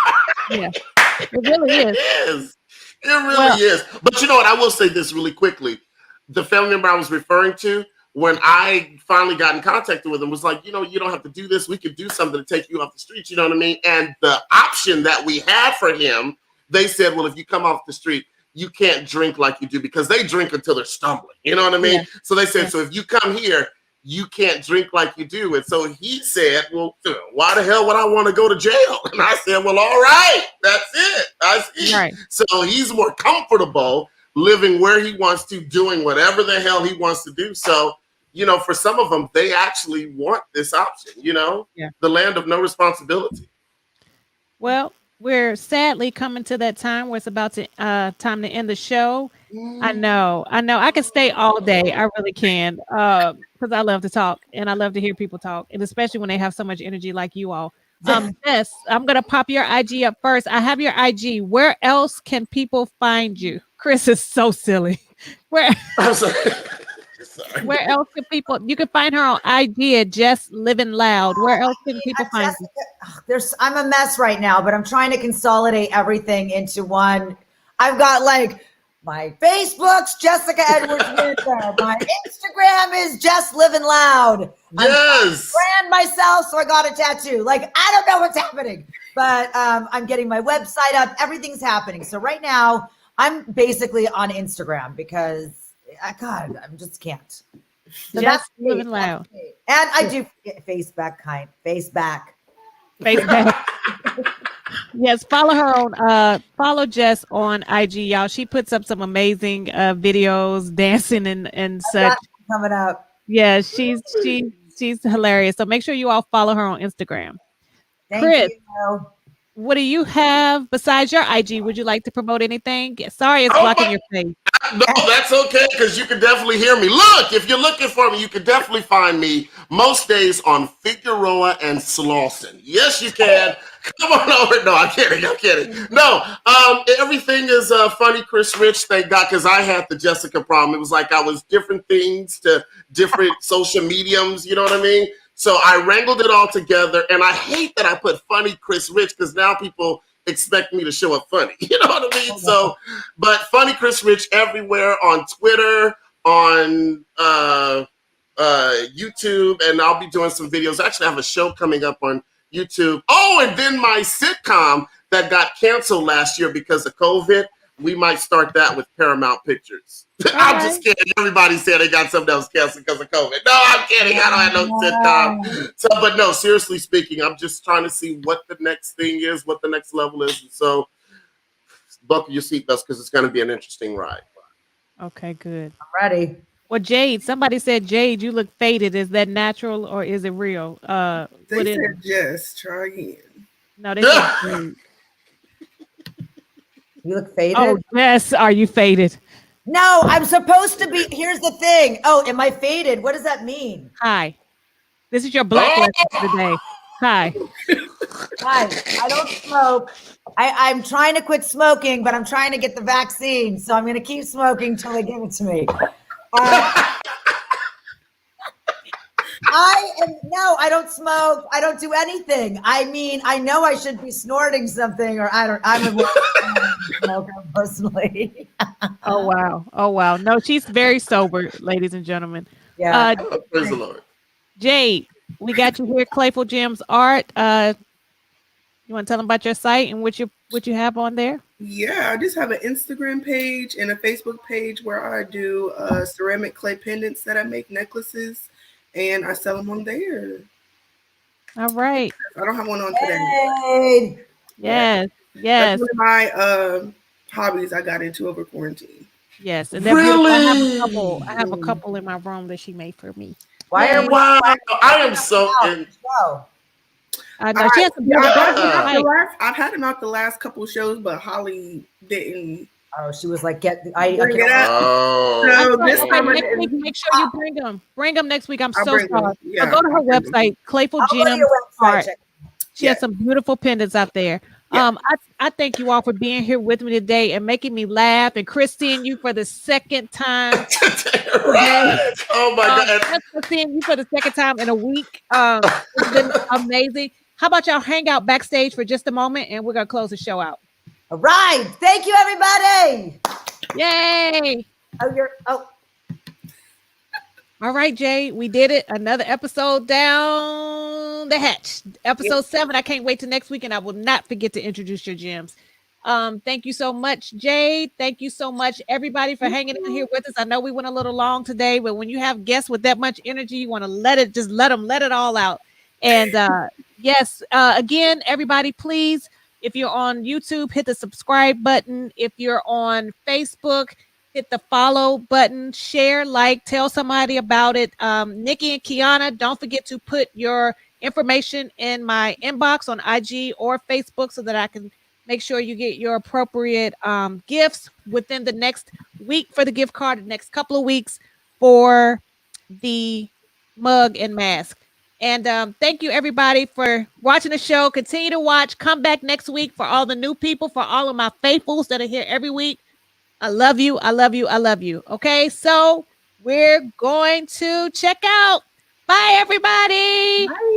It really is. It really is. But you know what? I will say this really quickly. The family member I was referring to, when I finally got in contact with him, was like, you don't have to do this. We could do something to take you off the streets. You know what I mean? And the option that we had for him, they said, well, if you come off the street, you can't drink like you do, because they drink until they're stumbling. You know what I mean? Yeah. So they said, so if you come here, you can't drink like you do. And so he said, well, why the hell would I want to go to jail? And I said, well, all right, that's it. I see. Right. So he's more comfortable living where he wants to, doing whatever the hell he wants to do. So, for some of them, they actually want this option, the land of no responsibility. Well, we're sadly coming to that time where it's about to time to end the show. I know. I can stay all day. I really can, because I love to talk and I love to hear people talk, and especially when they have so much energy like you all. Yes, I'm gonna pop your IG up first. I have your IG. Where else can people find you? Chris is so silly. I'm sorry. Where else can people? You can find her on IG at Just Living Loud. Where else can people find you? I'm a mess right now, but I'm trying to consolidate everything into one. I've got my Facebook's Jessica Edwards Winther. My Instagram is Just Living Loud. Yes. I'm brand myself, so I got a tattoo. I don't know what's happening, but I'm getting my website up. Everything's happening. So right now, I'm basically on Instagram because I just can't. So Just Living Loud. And I do face back. Yes, follow her on follow Jess on IG, y'all. She puts up some amazing videos, dancing and such. Coming up. Yeah, she's hilarious. So make sure you all follow her on Instagram. Thank Chris, you. what do you have besides your IG? Would you like to promote anything? Sorry, it's blocking your face. No, that's okay, because you can definitely hear me. Look, if you're looking for me, you can definitely find me most days on Figueroa and Slauson. Yes, you can. Come on over. No, I'm kidding. No, everything is funny, Chris Rich, thank God, because I had the Jessica problem. It was like I was different things to different social mediums, you know what I mean? So I wrangled it all together, and I hate that I put funny Chris Rich, because now people expect me to show up funny. You know what I mean? So, but Funny Chris Rich everywhere on Twitter, on YouTube, and I'll be doing some videos. Actually, I have a show coming up on YouTube. Oh, and then my sitcom that got canceled last year because of COVID. We might start that with Paramount Pictures. I'm just kidding. Everybody said they got something else canceled because of COVID. No, I'm kidding. I don't have no sitcom. So, but no, seriously speaking, I'm just trying to see what the next thing is, what the next level is. And so buckle your seatbelts because it's going to be an interesting ride. Okay, good. I'm ready. Well, Jade, somebody said, Jade, you look faded. Is that natural or is it real? They said yes. Try again. No, they said Jade. You look faded? Oh, yes. Are you faded? No, I'm supposed to be. Here's the thing. Oh, am I faded? What does that mean? Hi. This is your black lesson today. Hi. Hi. I don't smoke. I'm trying to quit smoking, but I'm trying to get the vaccine. So I'm going to keep smoking until they give it to me. I don't smoke. I don't do anything. I mean, I know I should be snorting something, or I'm a smoker personally. Oh wow. No, she's very sober, ladies and gentlemen. Yeah. Praise the Lord. Jade, we got you here, Clayful Gems Art. You want to tell them about your site and what you have on there? Yeah, I just have an Instagram page and a Facebook page where I do ceramic clay pendants that I make necklaces, and I sell them on there. All right. I don't have one on today. Hey. Yes. That's one of my hobbies I got into over quarantine. Yes. And really? I have a couple in my room that she made for me. Wow. I am so in. I've had them out the last couple shows, but Holly didn't. Oh, she was like, "Get bring it up." Oh, so this summer, next week, make sure you bring them. Bring them next week. I'm so sorry. Yeah, so go to her website, Clayful Gems Art. She has some beautiful pendants out there. Yeah. I thank you all for being here with me today and making me laugh. And Chris, seeing you for the second time. Right. Oh my God. Just seeing you for the second time in a week. It's been amazing. How about y'all hang out backstage for just a moment and we're going to close the show out. All right. Thank you, everybody. Yay. All right, Jay, we did it. Another episode down the hatch. Episode 7. I can't wait till next week, and I will not forget to introduce your gems. Thank you so much, Jay. Thank you so much, everybody, for hanging in here with us. I know we went a little long today, but when you have guests with that much energy, you want to let it all out. And yes, again, everybody, please, if you're on YouTube, hit the subscribe button. If you're on Facebook, hit the follow button, share, like, tell somebody about it. Nikki and Kiana, don't forget to put your information in my inbox on IG or Facebook so that I can make sure you get your appropriate gifts within the next week for the gift card, the next couple of weeks for the mug and mask. And thank you, everybody, for watching the show. Continue to watch. Come back next week for all the new people, for all of my faithfuls that are here every week. I love you. I love you. I love you. Okay, so we're going to check out. Bye, everybody. Bye.